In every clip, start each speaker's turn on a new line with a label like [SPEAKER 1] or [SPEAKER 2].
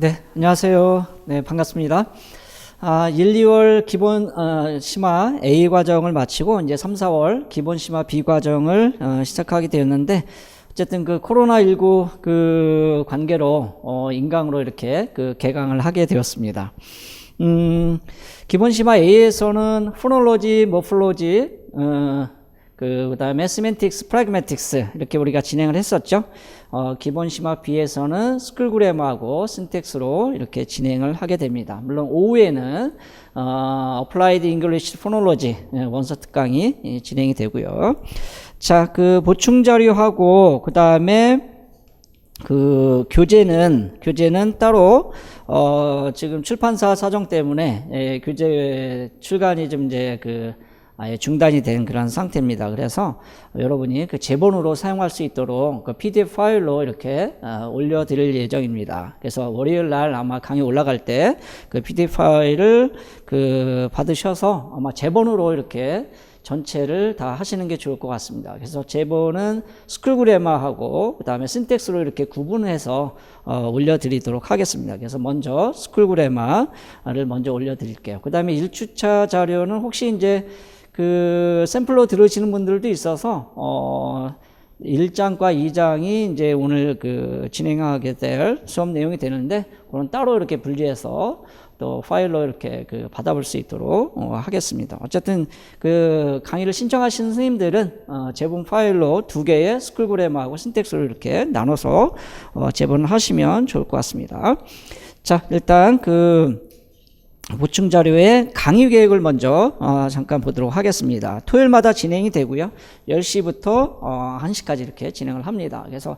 [SPEAKER 1] 네, 안녕하세요. 네, 반갑습니다. 1, 2월 기본 심화 A 과정을 마치고 이제 3, 4월 기본 심화 B 과정을 시작하게 되었는데, 어쨌든 그 코로나19 그 관계로 인강으로 이렇게 그 개강을 하게 되었습니다. 기본 심화 A에서는 포놀로지, 모폴로지, 그다음에 세멘틱스, 프래그매틱스 이렇게 우리가 진행을 했었죠. 기본 심화 B에서는 스쿨 그래머하고 신텍스로 이렇게 진행을 하게 됩니다. 물론 오후에는 어플라이드 잉글리시 포놀로지 원서 특강이 진행이 되고요. 자, 그 보충 자료하고 그다음에 그 교재는 따로 지금 출판사 사정 때문에 교재 출간이 좀 이제 아예 중단이 된 그런 상태입니다. 그래서 여러분이 그 제본으로 사용할 수 있도록 그 PDF 파일로 이렇게 올려드릴 예정입니다. 그래서 월요일 날 아마 강의 올라갈 때 그 PDF 파일을 받으셔서 아마 제본으로 이렇게 전체를 다 하시는 게 좋을 것 같습니다. 그래서 제본은 스쿨 그래머하고 그 다음에 신텍스로 이렇게 구분해서 올려드리도록 하겠습니다. 그래서 먼저 스쿨 그래머를 먼저 올려드릴게요. 그 다음에 1주차 자료는 혹시 이제 그 샘플로 들으시는 분들도 있어서 1장과 2장이 이제 오늘 진행하게 될 수업 내용이 되는데, 그건 따로 이렇게 분리해서 또 파일로 이렇게 받아볼 수 있도록 하겠습니다. 어쨌든 강의를 신청하시는 선생님들은 제본 파일로 2개의 스쿨 그래머하고 신텍스를 이렇게 나눠서 제본을 하시면 좋을 것 같습니다. 자, 일단 보충 자료의 강의 계획을 먼저 잠깐 보도록 하겠습니다. 토요일마다 진행이 되고요. 10시부터 1시까지 이렇게 진행을 합니다. 그래서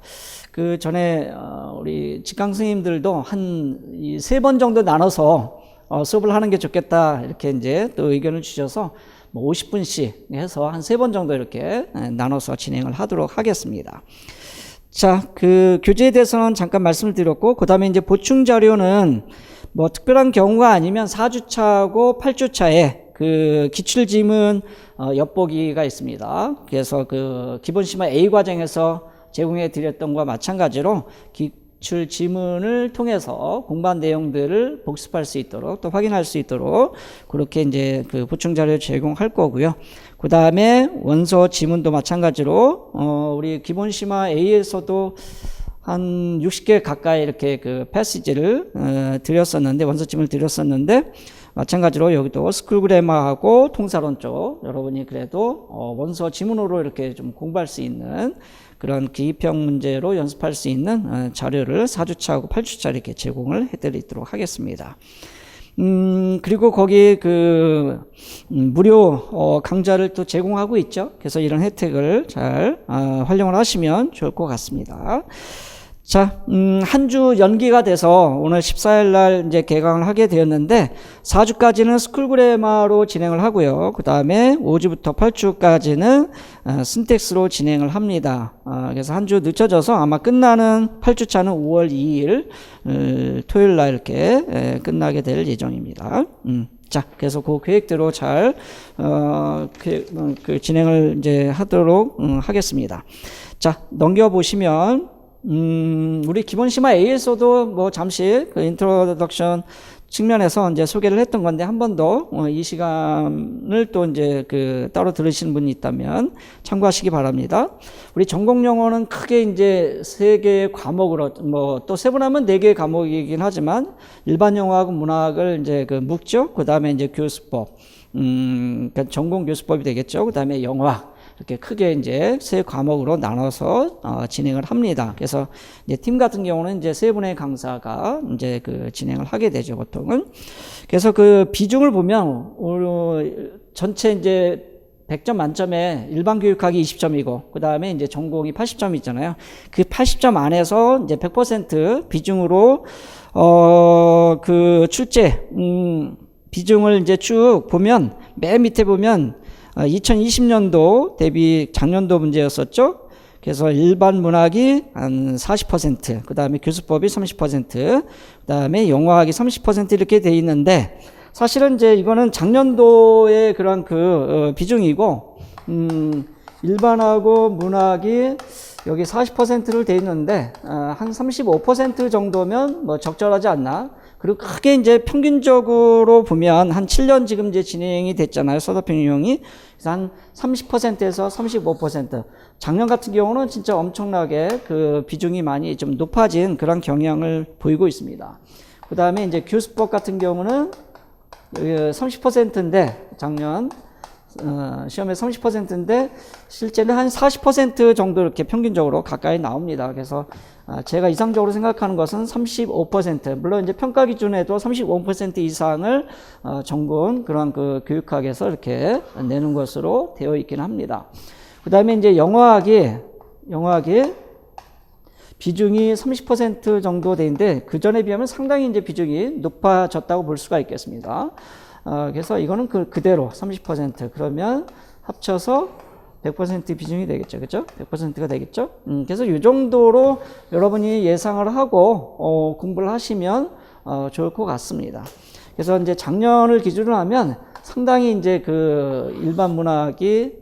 [SPEAKER 1] 전에 우리 직강 선생님들도 한 3번 정도 나눠서 수업을 하는 게 좋겠다 이렇게 이제 또 의견을 주셔서 50분씩 해서 한 3번 정도 이렇게 나눠서 진행을 하도록 하겠습니다. 자, 교재에 대해서는 잠깐 말씀을 드렸고, 그 다음에 이제 보충 자료는 특별한 경우가 아니면 4주차하고 8주차에 기출지문 엿보기가 있습니다. 그래서 기본 심화 A 과정에서 제공해 드렸던 것과 마찬가지로 기출지문을 통해서 공부한 내용들을 복습할 수 있도록 또 확인할 수 있도록 그렇게 이제 보충 자료를 제공할 거고요. 그 다음에 원서 지문도 마찬가지로 우리 기본 심화 A에서도 한 60개 가까이 이렇게 패시지를 드렸었는데, 원서집을 드렸었는데, 마찬가지로 여기도 스쿨 그래머하고 통사론 쪽 여러분이 그래도 원서 지문으로 이렇게 좀 공부할 수 있는 그런 기입형 문제로 연습할 수 있는 자료를 4주차하고 8주차 이렇게 제공을 해드리도록 하겠습니다. 그리고 거기 무료 강좌를 또 제공하고 있죠. 그래서 이런 혜택을 잘 활용을 하시면 좋을 것 같습니다. 자, 한 주 연기가 돼서 오늘 14일 날 이제 개강을 하게 되었는데, 4주까지는 스쿨 그래머로 진행을 하고요. 그 다음에 5주부터 8주까지는 신텍스로 진행을 합니다. 그래서 한 주 늦춰져서 아마 끝나는 8주차는 5월 2일 토요일 날 이렇게 끝나게 될 예정입니다. 자, 그래서 그 계획대로 잘 진행을 이제 하도록 하겠습니다. 자, 넘겨보시면 우리 기본 심화 A에서도 잠시 인트로덕션 측면에서 이제 소개를 했던 건데, 한 번 더 이 시간을 또 이제 따로 들으시는 분이 있다면 참고하시기 바랍니다. 우리 전공 영어는 크게 이제 3개의 과목으로 또 세분하면 4개의 과목이긴 하지만, 일반 영어하고 문학을 이제 묶죠. 그 다음에 이제 교수법, 그러니까 전공 교수법이 되겠죠. 그 다음에 영어학, 이렇게 크게 이제 3과목으로 나눠서 진행을 합니다. 그래서 이제 팀 같은 경우는 이제 3분의 강사가 이제 진행을 하게 되죠, 보통은. 그래서 비중을 보면 전체 이제 100점 만점에 일반 교육학이 20점이고, 그 다음에 이제 전공이 80점 있잖아요. 그 80점 안에서 이제 100% 비중으로 출제 비중을 이제 쭉 보면, 맨 밑에 보면 2020년도 대비 작년도 문제였었죠. 그래서 일반 문학이 한 40%, 그 다음에 교수법이 30%, 그 다음에 영어학이 30% 이렇게 돼 있는데, 사실은 이제 이거는 작년도의 그런 비중이고, 일반하고 문학이 여기 40%를 돼 있는데 한 35% 정도면 뭐 적절하지 않나. 그리고 크게 이제 평균적으로 보면 한 7년 지금 이제 진행이 됐잖아요. 서더핑 이용이. 그래서 한 30%에서 35%. 작년 같은 경우는 진짜 엄청나게 그 비중이 많이 좀 높아진 그런 경향을 보이고 있습니다. 그 다음에 이제 교수법 같은 경우는 30%인데 작년 시험에 30%인데 실제는 한 40% 정도 이렇게 평균적으로 가까이 나옵니다. 그래서 제가 이상적으로 생각하는 것은 35%. 물론 이제 평가 기준에도 35% 이상을 전공 그런 그 교육학에서 이렇게 내는 것으로 되어 있긴 합니다. 그 다음에 이제 영어학이 비중이 30% 정도 되는데 그 전에 비하면 상당히 이제 비중이 높아졌다고 볼 수가 있겠습니다. 그래서 이거는 그대로 30% 그러면 합쳐서 100% 비중이 되겠죠. 그죠? 100%가 되겠죠? 그래서 이 정도로 여러분이 예상을 하고 공부를 하시면 좋을 것 같습니다. 그래서 이제 작년을 기준으로 하면 상당히 이제 그 일반 문학이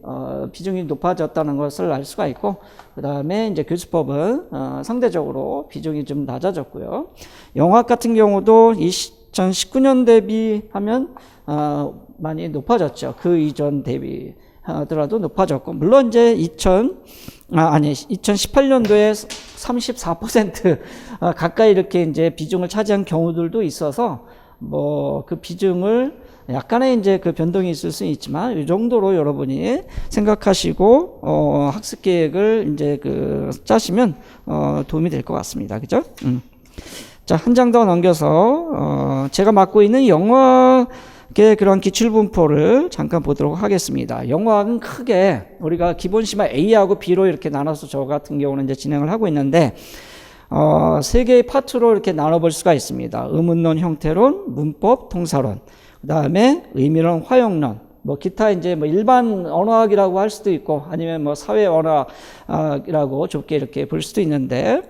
[SPEAKER 1] 비중이 높아졌다는 것을 알 수가 있고, 그 다음에 이제 교수법은 상대적으로 비중이 좀 낮아졌고요. 영어학 같은 경우도 2019년 대비하면 많이 높아졌죠. 그 이전 대비하더라도 높아졌고, 물론 이제 2018년도에 34% 가까이 이렇게 이제 비중을 차지한 경우들도 있어서 뭐 그 비중을 약간의 이제 그 변동이 있을 수는 있지만 이 정도로 여러분이 생각하시고 학습 계획을 이제 그 짜시면 도움이 될 것 같습니다. 그죠? 자, 한 장 더 넘겨서 제가 맡고 있는 영어학의 그런 기출 분포를 잠깐 보도록 하겠습니다. 영어학은 크게 우리가 기본 심화 A하고 B로 이렇게 나눠서 저 같은 경우는 이제 진행을 하고 있는데 세 개의 파트로 이렇게 나눠볼 수가 있습니다. 의문론, 형태론, 문법, 통사론. 그 다음에 의미론, 화용론, 뭐 기타 이제 뭐 일반 언어학이라고 할 수도 있고 아니면 뭐 사회 언어학이라고 좁게 이렇게 볼 수도 있는데,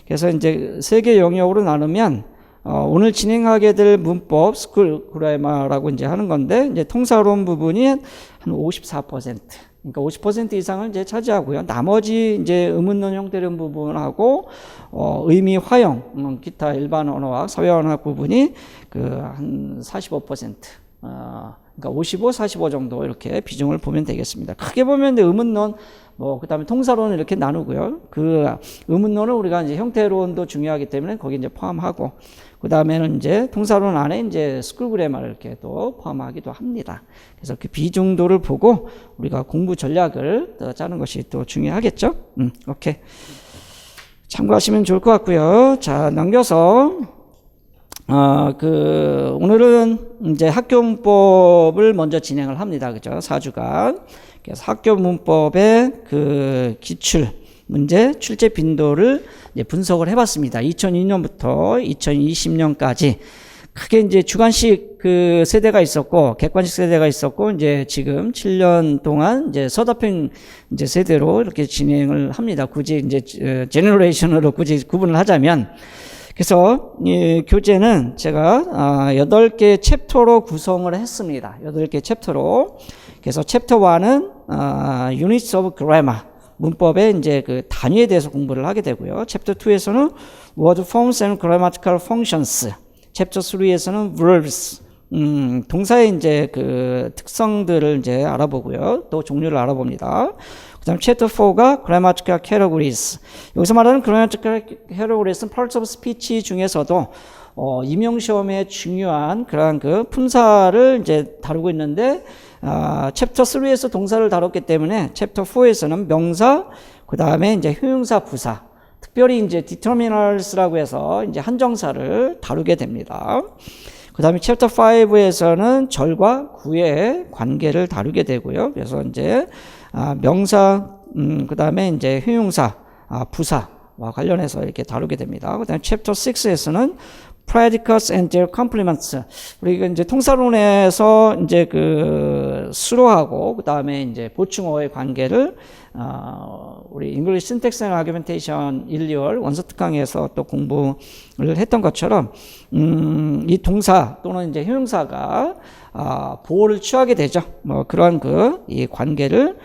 [SPEAKER 1] 그래서 이제 세 개 영역으로 나누면 오늘 진행하게 될 문법, 스쿨 그래머라고 이제 하는 건데, 이제 통사론 부분이 한 54%. 그러니까 50% 이상을 이제 차지하고요. 나머지 이제 의문론, 형태론 부분하고 의미, 화용, 기타 일반 언어학, 사회 언어학 부분이 한 45%. 그러니까 55, 45 정도 이렇게 비중을 보면 되겠습니다. 크게 보면 이제 의문론, 그다음에 통사론을 이렇게 나누고요. 그 의문론은 우리가 이제 형태론도 중요하기 때문에 거기 이제 포함하고, 그 다음에는 이제 통사론 안에 이제 스쿨 그래머를 이렇게 또 포함하기도 합니다. 그래서 그 비중도를 보고 우리가 공부 전략을 짜는 것이 또 중요하겠죠. 오케이. 참고하시면 좋을 것 같고요. 자, 넘겨서 오늘은 이제 학교 문법을 먼저 진행을 합니다. 그죠? 4주간. 그래서 학교 문법의 그 기출 문제 출제 빈도를 이제 분석을 해봤습니다. 2002년부터 2020년까지 크게 이제 주관식 그 세대가 있었고 객관식 세대가 있었고, 이제 지금 7년 동안 이제 서더핑 이제 세대로 이렇게 진행을 합니다. 굳이 이제 제너레이션으로 굳이 구분을 하자면, 그래서 이 교재는 제가 8개 챕터로 구성을 했습니다. 8개 챕터로. 그래서 챕터 1은 Units of Grammar, 문법의 이제 그 단위에 대해서 공부를 하게 되고요. 챕터 2에서는 Word Forms and Grammatical Functions, 챕터 3에서는 Verbs, 동사의 이제 그 특성들을 이제 알아보고요. 또 종류를 알아봅니다. 그 다음 챕터 4가 Grammatical Categories. 여기서 말하는 Grammatical Categories는 Parts of Speech 중에서도 임용시험에 중요한 그러한 그 품사를 이제 다루고 있는데, 챕터 3에서 동사를 다뤘기 때문에 챕터 4에서는 명사, 그 다음에 이제 효용사, 부사, 특별히 이제 determinals라고 해서 이제 한정사를 다루게 됩니다. 그 다음에 챕터 5에서는 절과 구의 관계를 다루게 되고요. 그래서 이제 명사, 그 다음에 이제 효용사, 부사와 관련해서 이렇게 다루게 됩니다. 그 다음에 챕터 6에서는 predicates and their complements. 우리가 이제 통사론에서 이제 그 수로하고 그 다음에 이제 보충어의 관계를 우리 English Syntax and Argumentation 1, 2월 원서 특강에서 또 공부를 했던 것처럼 이 동사 또는 이제 효용사가 보호를 취하게 되죠. 그런 이 관계를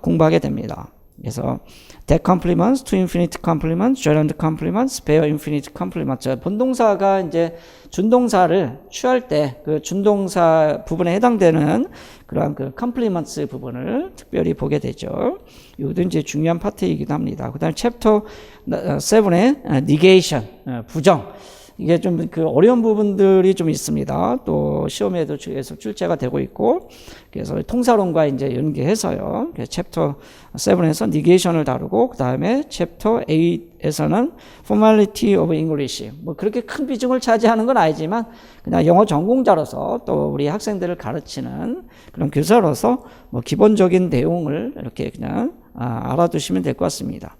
[SPEAKER 1] 공부하게 됩니다. 그래서 that complements, to infinite complements, gerund complements, bare infinite complements. 본동사가 이제 준동사를 취할 때 그 준동사 부분에 해당되는 그러한 그 complements 부분을 특별히 보게 되죠. 이것도 이제 중요한 파트이기도 합니다. 그 다음에 챕터 7의 negation, 부정. 이게 좀 그 어려운 부분들이 좀 있습니다. 또 시험에도 계속 출제가 되고 있고, 그래서 통사론과 이제 연계해서요. 챕터 7에서 negation을 다루고, 그 다음에 챕터 8에서는 formality of English. 뭐 그렇게 큰 비중을 차지하는 건 아니지만, 그냥 영어 전공자로서 또 우리 학생들을 가르치는 그런 교사로서 뭐 기본적인 내용을 이렇게 그냥 알아두시면 될 것 같습니다.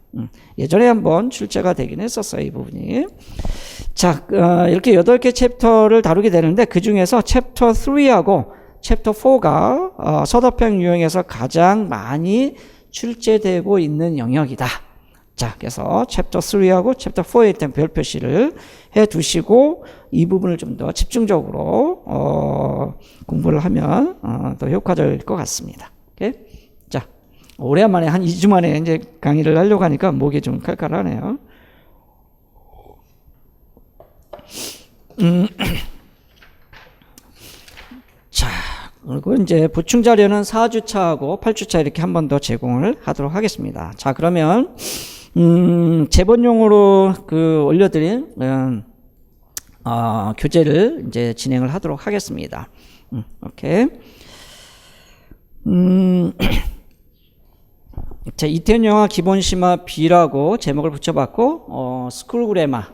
[SPEAKER 1] 예전에 한번 출제가 되긴 했었어요, 이 부분이. 자, 이렇게 8개 챕터를 다루게 되는데 그 중에서 챕터 3하고 챕터 4가 서답형 유형에서 가장 많이 출제되고 있는 영역이다. 자, 그래서 챕터 3하고 챕터 4에 일단 별 표시를 해 두시고 이 부분을 좀 더 집중적으로 공부를 하면 더 효과적일 것 같습니다. 오케이? 자, 오랜만에 한 2주 만에 이제 강의를 하려고 하니까 목이 좀 칼칼하네요. 자, 그리고 이제 보충 자료는 4주차하고 8주차 이렇게 한 번 더 제공을 하도록 하겠습니다. 자, 그러면 제본용으로 그 올려드린 교재를 이제 진행을 하도록 하겠습니다. 오케이. 자, 이태원 영화 기본 심화 B라고 제목을 붙여봤고, 스쿨 그래마,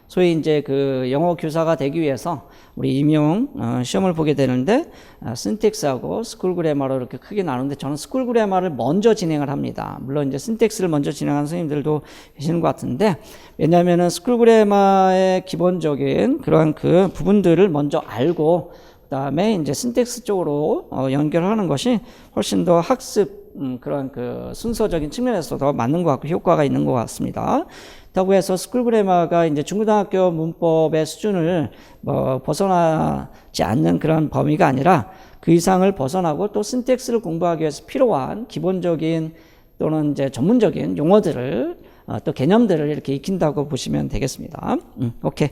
[SPEAKER 1] 소위 이제 그 영어 교사가 되기 위해서 우리 임용 시험을 보게 되는데, 신텍스하고 스쿨 그래마로 이렇게 크게 나누는데, 저는 스쿨 그래마를 먼저 진행을 합니다. 물론 이제 신텍스를 먼저 진행하는 선생님들도 계시는 것 같은데, 왜냐하면은 스쿨 그래마의 기본적인 그런 그 부분들을 먼저 알고, 그 다음에 이제 신텍스 쪽으로 연결하는 것이 훨씬 더 학습 그런 그 순서적인 측면에서 더 맞는 것 같고 효과가 있는 것 같습니다. 그렇다고 해서 스쿨 그래마가 이제 중고등학교 문법의 수준을 뭐 벗어나지 않는 그런 범위가 아니라 그 이상을 벗어나고 또 신텍스를 공부하기 위해서 필요한 기본적인 또는 이제 전문적인 용어들을 또 개념들을 이렇게 익힌다고 보시면 되겠습니다. 오케이.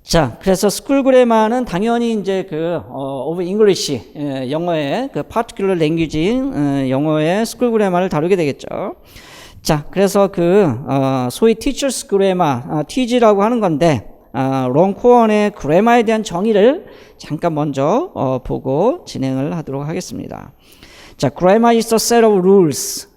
[SPEAKER 1] 자, 그래서 스쿨 그래마는 당연히 이제 그 of English 영어의 그 particular language인 영어의 스쿨 그래마를 다루게 되겠죠. 자, 그래서 그 소위 teachers grammar, TG라고 하는 건데 롱코언의 그래마에 대한 정의를 잠깐 먼저 보고 진행을 하도록 하겠습니다. 자, grammar is a set of rules.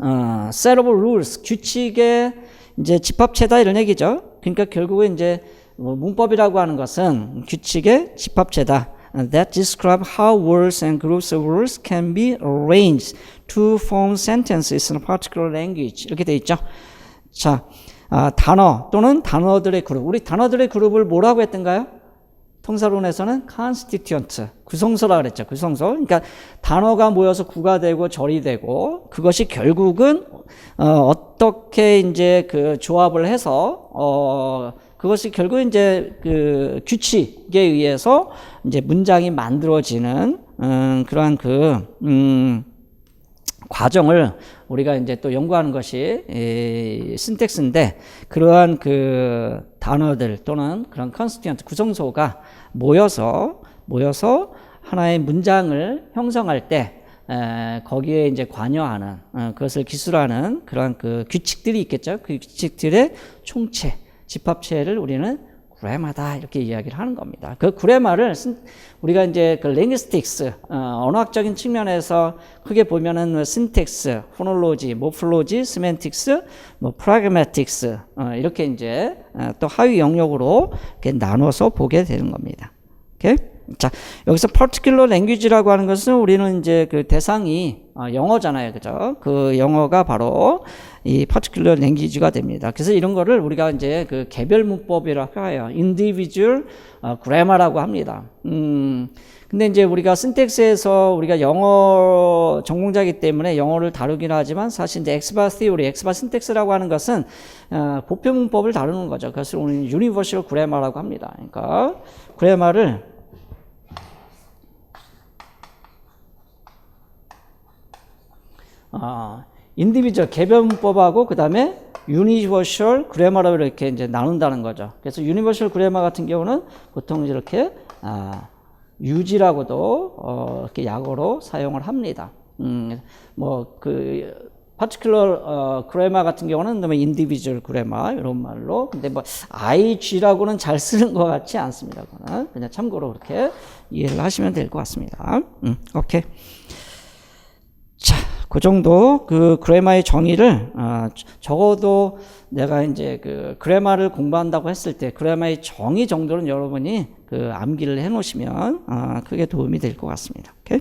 [SPEAKER 1] set of rules, 규칙의 이제 집합체다 이런 얘기죠. 그러니까 결국은 이제 문법이라고 하는 것은 규칙의 집합체다. That describe how words and groups of words can be arranged to form sentences in a particular language. 이렇게 돼 있죠. 자, 단어 또는 단어들의 그룹. 우리 단어들의 그룹을 뭐라고 했던가요? 통사론에서는 constituent, 구성소라 그랬죠. 구성소. 그러니까 단어가 모여서 구가 되고 절이 되고 그것이 결국은 어떻게 이제 그 조합을 해서 그것이 결국 이제 그 규칙에 의해서 이제 문장이 만들어지는 그러한 그 과정을 우리가 이제 또 연구하는 것이 신텍스인데, 그러한 그 단어들 또는 그런 컨스티튜언트 구성소가 모여서 하나의 문장을 형성할 때 거기에 이제 관여하는 그것을 기술하는 그런 그 규칙들이 있겠죠. 그 규칙들의 총체, 집합체를 우리는 그래마다 이렇게 이야기를 하는 겁니다. 그 그래마를 우리가 이제 그 링귀스틱스 언어학적인 측면에서 크게 보면은 신텍스, 포놀로지, 모폴로지, 세멘틱스, 뭐 프라그매틱스 이렇게 이제 또 하위 영역으로 이렇게 나눠서 보게 되는 겁니다. 오케이? 자, 여기서 particular language라고 하는 것은 우리는 이제 그 대상이 영어잖아요. 그죠? 그 영어가 바로 이 particular language가 됩니다. 그래서 이런 거를 우리가 이제 그 개별 문법이라고 해요. individual grammar라고 합니다. 근데 이제 우리가 신텍스에서 우리가 영어 전공자이기 때문에 영어를 다루긴 하지만 사실 이제 엑스바 theory, 엑스바 신텍스라고 하는 것은 보편 문법을 다루는 거죠. 그래서 우리는 universal grammar라고 합니다. 그러니까 그래마를 인디비주얼 개변법하고 그 다음에 유니버셜 그래머로 이렇게 이제 나눈다는 거죠. 그래서 유니버셜 그래머 같은 경우는 보통 이렇게 유지라고도 이렇게 약어로 사용을 합니다. particular grammar 같은 경우는 individual grammar 이런 말로. 근데 IG라고는 잘 쓰는 것 같지 않습니다. 그냥 참고로 그렇게 이해를 하시면 될 것 같습니다. 오케이. 자, 그 정도 그 그래마의 정의를 적어도 내가 이제 그 그래마를 공부한다고 했을 때 그래마의 정의 정도는 여러분이 그 암기를 해 놓으시면 크게 도움이 될 것 같습니다. 오케이?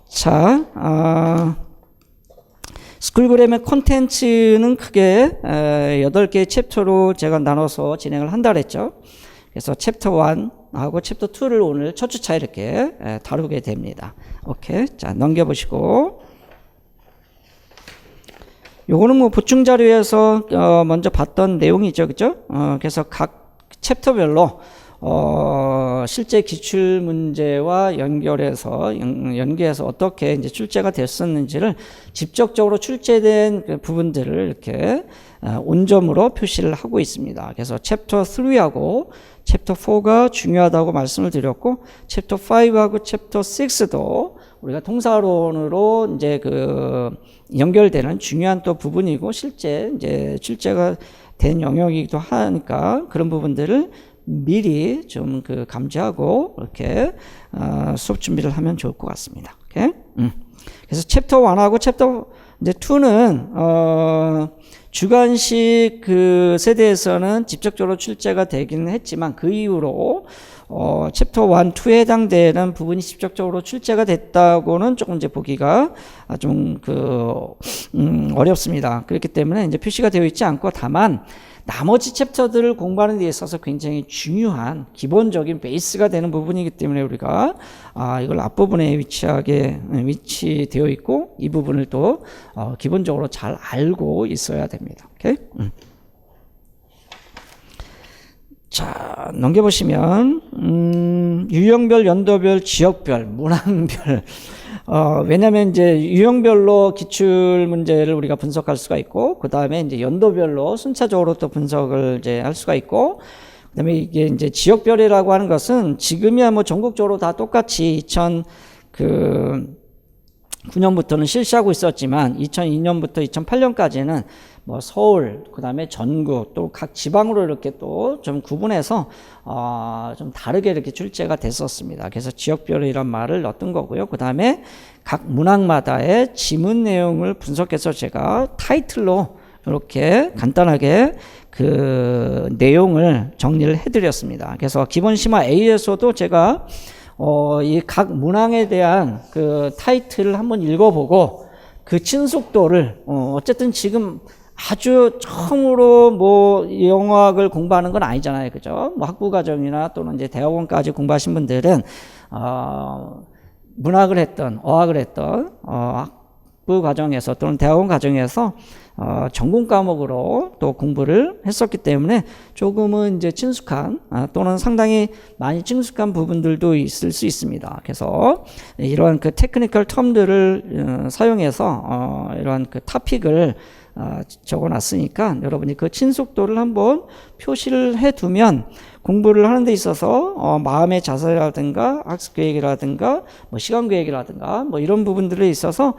[SPEAKER 1] 자, 스쿨 그래머 콘텐츠는 크게 8개의 챕터로 제가 나눠서 진행을 한다 그랬죠. 그래서 챕터 1하고 챕터 2를 오늘 첫 주차 이렇게 다루게 됩니다. 오케이. 자, 넘겨보시고. 요거는 보충 자료에서 먼저 봤던 내용이죠. 그죠? 그래서 각 챕터별로 실제 기출 문제와 연계해서 어떻게 이제 출제가 됐었는지를 직접적으로 출제된 그 부분들을 이렇게 온점으로 표시를 하고 있습니다. 그래서 챕터 3하고 챕터 4가 중요하다고 말씀을 드렸고, 챕터 5하고 챕터 6도 우리가 통사론으로 이제 그 연결되는 중요한 또 부분이고, 실제 이제 출제가 된 영역이기도 하니까 그런 부분들을 미리 좀 그 감지하고 이렇게 수업 준비를 하면 좋을 것 같습니다. 오케이? 그래서 챕터 1하고 챕터 이제 2는 주관식 그 세대에서는 직접적으로 출제가 되기는 했지만 그 이후로 챕터 1, 2에 해당되는 부분이 직접적으로 출제가 됐다고는 조금 이제 보기가 좀 어렵습니다. 그렇기 때문에 이제 표시가 되어 있지 않고, 다만 나머지 챕터들을 공부하는 데 있어서 굉장히 중요한 기본적인 베이스가 되는 부분이기 때문에 우리가 이걸 앞부분에 위치되어 있고 이 부분을 또 기본적으로 잘 알고 있어야 됩니다. 오케이? 자, 넘겨보시면 유형별, 연도별, 지역별, 문항별. 왜냐면 이제 유형별로 기출 문제를 우리가 분석할 수가 있고, 그 다음에 이제 연도별로 순차적으로 또 분석을 이제 할 수가 있고, 그 다음에 이게 이제 지역별이라고 하는 것은 지금이야 전국적으로 다 똑같이 2009년부터는 실시하고 있었지만 2002년부터 2008년까지는 서울, 그 다음에 전국, 또 각 지방으로 이렇게 또 좀 구분해서 좀 다르게 이렇게 출제가 됐었습니다. 그래서 지역별이란 말을 넣었던 거고요. 그 다음에 각 문항마다의 지문 내용을 분석해서 제가 타이틀로 이렇게 간단하게 그 내용을 정리를 해드렸습니다. 그래서 기본 심화 A에서도 제가 이 각 문항에 대한 그 타이틀을 한번 읽어보고 그 친숙도를 어쨌든 지금 아주 처음으로 영어학을 공부하는 건 아니잖아요. 그죠? 학부과정이나 또는 이제 대학원까지 공부하신 분들은 문학을 했던, 어학을 했던, 학부과정에서 또는 대학원 과정에서 전공 과목으로 또 공부를 했었기 때문에 조금은 이제 친숙한 또는 상당히 많이 친숙한 부분들도 있을 수 있습니다. 그래서 이러한 그 테크니컬 텀들을 사용해서 이러한 그 토픽을 적어놨으니까 여러분이 그 친숙도를 한번 표시를 해두면 공부를 하는 데 있어서 마음의 자세라든가 학습 계획이라든가 시간 계획이라든가 이런 부분들에 있어서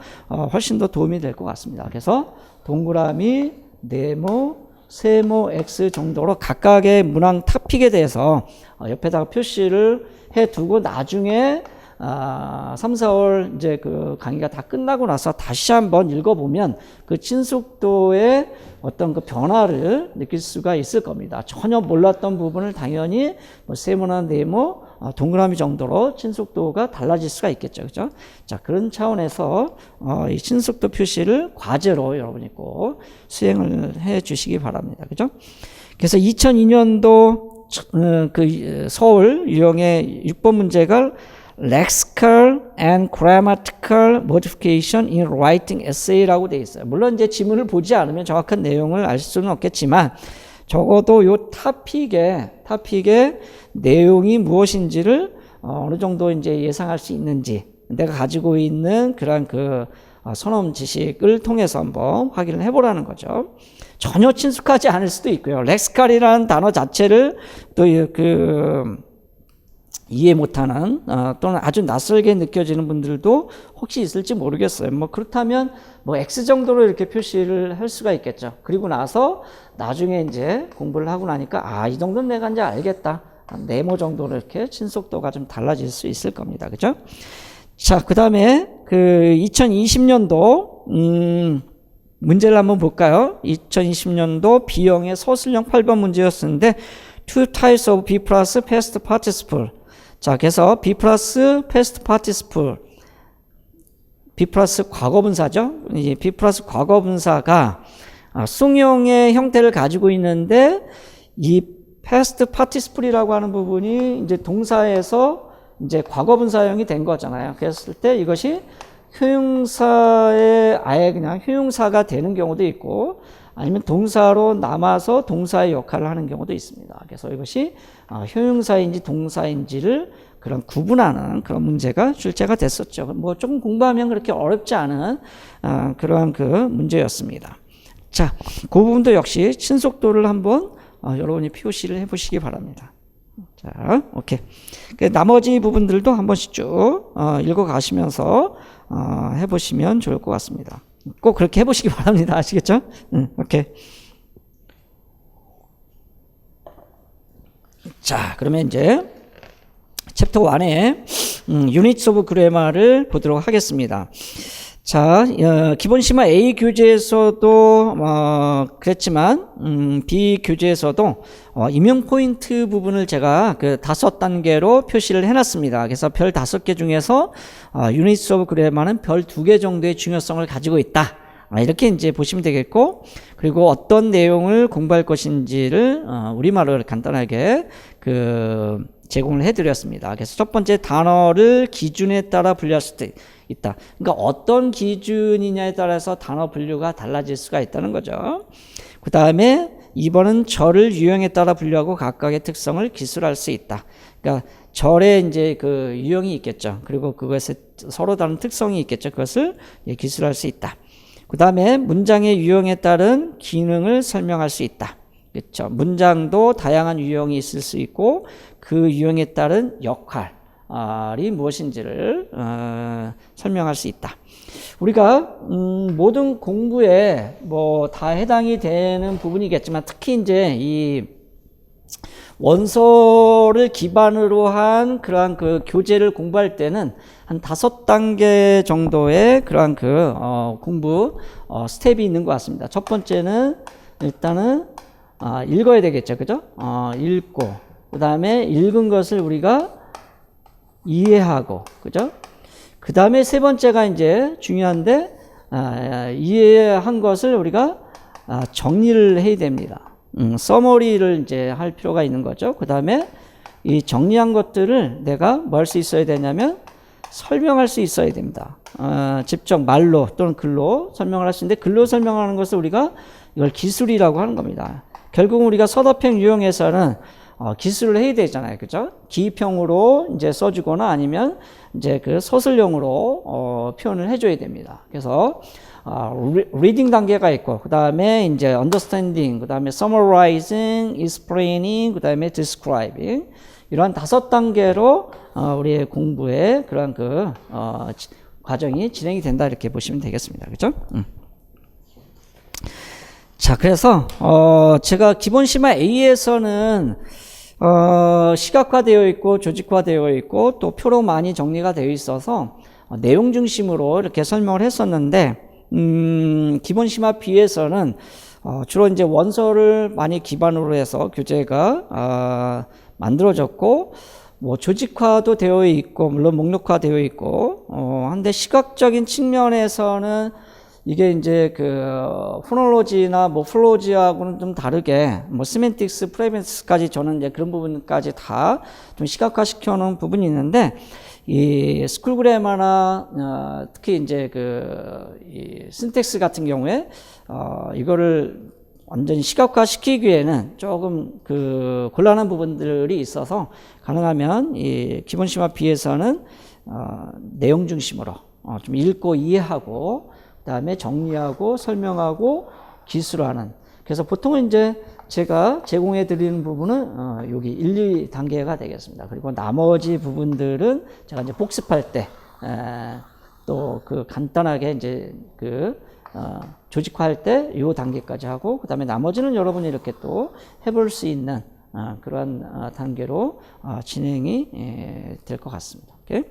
[SPEAKER 1] 훨씬 더 도움이 될 것 같습니다. 그래서 동그라미, 네모, 세모, X 정도로 각각의 문항 토픽에 대해서 옆에다가 표시를 해두고 나중에 3, 4월 이제 그 강의가 다 끝나고 나서 다시 한번 읽어보면 그 친숙도의 어떤 그 변화를 느낄 수가 있을 겁니다. 전혀 몰랐던 부분을 당연히 세모나 네모, 동그라미 정도로 친숙도가 달라질 수가 있겠죠. 그죠? 자, 그런 차원에서 이 친숙도 표시를 과제로 여러분이 꼭 수행을 해 주시기 바랍니다. 그죠? 그래서 2002년도 그 서울 유형의 6번 문제가 lexical and grammatical modification in writing essay라고 되어 있어요. 물론 이제 지문을 보지 않으면 정확한 내용을 알 수는 없겠지만 적어도 요 토픽의 내용이 무엇인지를 어느 정도 이제 예상할 수 있는지, 내가 가지고 있는 그런 그 선언 지식을 통해서 한번 확인을 해보라는 거죠. 전혀 친숙하지 않을 수도 있고요. 렉시칼이라는 단어 자체를 또 이해 못하는 또는 아주 낯설게 느껴지는 분들도 혹시 있을지 모르겠어요. 뭐 그렇다면 뭐 X 정도로 이렇게 표시를 할 수가 있겠죠. 그리고 나서 나중에 이제 공부를 하고 나니까 이 정도는 내가 이제 알겠다. 네모 정도로 이렇게 친속도가 좀 달라질 수 있을 겁니다. 그죠? 자, 그 다음에 2020년도 문제를 한번 볼까요? 2020년도 B형의 서술형 8번 문제였었는데 two types of be plus past participle. 자, 그래서 be plus past participle, be plus 과거분사죠. 이 be plus 과거분사가 수용형의 형태를 가지고 있는데 이 past participle이라고 하는 부분이 이제 동사에서 이제 과거분사형이 된 거잖아요. 그랬을 때 이것이 효용사의 아예 그냥 효용사가 되는 경우도 있고 아니면 동사로 남아서 동사의 역할을 하는 경우도 있습니다. 그래서 이것이 효용사인지 동사인지를 그런 구분하는 그런 문제가 출제가 됐었죠. 뭐 조금 공부하면 그렇게 어렵지 않은 그러한 그 문제였습니다. 자, 그 부분도 역시 친속도를 한번 여러분이 POC를 해보시기 바랍니다. 자, 오케이. 나머지 부분들도 한 번씩 쭉 읽어가시면서 해보시면 좋을 것 같습니다. 꼭 그렇게 해보시기 바랍니다. 아시겠죠? 오케이. 자, 그러면 이제 챕터 1의 Units of Grammar를 보도록 하겠습니다. 자, 기본 심화 A 교재에서도 그랬지만 B 교재에서도 임용 포인트 부분을 제가 그 5단계로 표시를 해놨습니다. 그래서 별 5개 중에서 Units of Grammar는 별 2개 정도의 중요성을 가지고 있다. 이렇게 이제 보시면 되겠고, 그리고 어떤 내용을 공부할 것인지를 우리말로 간단하게 제공을 해드렸습니다. 그래서 첫 번째 단어를 기준에 따라 분류할 수도 있다. 그러니까 어떤 기준이냐에 따라서 단어 분류가 달라질 수가 있다는 거죠. 그 다음에 2번은 절을 유형에 따라 분류하고 각각의 특성을 기술할 수 있다. 그러니까 절에 이제 그 유형이 있겠죠. 그리고 그것에 서로 다른 특성이 있겠죠. 그것을 기술할 수 있다. 그 다음에 문장의 유형에 따른 기능을 설명할 수 있다. 그렇죠. 문장도 다양한 유형이 있을 수 있고 그 유형에 따른 역할이 무엇인지를 설명할 수 있다. 우리가 모든 공부에 뭐 다 해당이 되는 부분이겠지만 특히 이제 이 원서를 기반으로 한 그러한 그 교재를 공부할 때는 한 5단계 정도의 그러한 공부 스텝이 있는 것 같습니다. 첫 번째는 일단은 읽어야 되겠죠. 그죠? 읽고, 그 다음에 읽은 것을 우리가 이해하고, 그죠? 그 다음에 세 번째가 이제 중요한데, 이해한 것을 우리가 정리를 해야 됩니다. 서머리를 이제 할 필요가 있는 거죠. 그 다음에 이 정리한 것들을 내가 뭐 할 수 있어야 되냐면 설명할 수 있어야 됩니다. 직접 말로 또는 글로 설명을 할 수 있는데, 글로 설명하는 것을 우리가 이걸 기술이라고 하는 겁니다. 결국 우리가 서답형 유형에서는 기술을 해야 되잖아요. 그죠? 기입형으로 이제 써주거나 아니면 이제 그 서술형으로 표현을 해줘야 됩니다. 그래서 리딩 단계가 있고, 그 다음에 이제 understanding, 그 다음에 summarizing, explaining, 그 다음에 describing, 이러한 5단계로 우리의 공부의 그런 과정이 진행이 된다, 이렇게 보시면 되겠습니다. 그죠? 자, 그래서 제가 기본 심화 A에서는 시각화되어 있고 조직화되어 있고 또 표로 많이 정리가 되어 있어서 내용 중심으로 이렇게 설명을 했었는데, 기본 심화 B에서는 주로 이제 원서를 많이 기반으로 해서 교재가 만들어졌고, 뭐 조직화도 되어 있고 물론 목록화되어 있고 한데 시각적인 측면에서는 이게 이제 포놀로지나 뭐 플로지하고는 좀 다르게 뭐 시멘틱스, 프레미스까지 저는 이제 그런 부분까지 다 좀 시각화시켜 놓은 부분이 있는데, 이 스쿨 그래머나 특히 이제 이 신텍스 같은 경우에 이거를 완전히 시각화시키기에는 조금 곤란한 부분들이 있어서 가능하면 이 기본 심화 B에서는 내용 중심으로 좀 읽고 이해하고 그다음에 정리하고 설명하고 기술하는. 그래서 보통은 이제 제가 제공해 드리는 부분은 여기 1, 2단계가 되겠습니다. 그리고 나머지 부분들은 제가 이제 복습할 때 또 그 간단하게 이제 그 조직화할 때 요 단계까지 하고, 그 다음에 나머지는 여러분이 이렇게 또 해볼 수 있는 그런 단계로 진행이 될 것 같습니다. 오케이?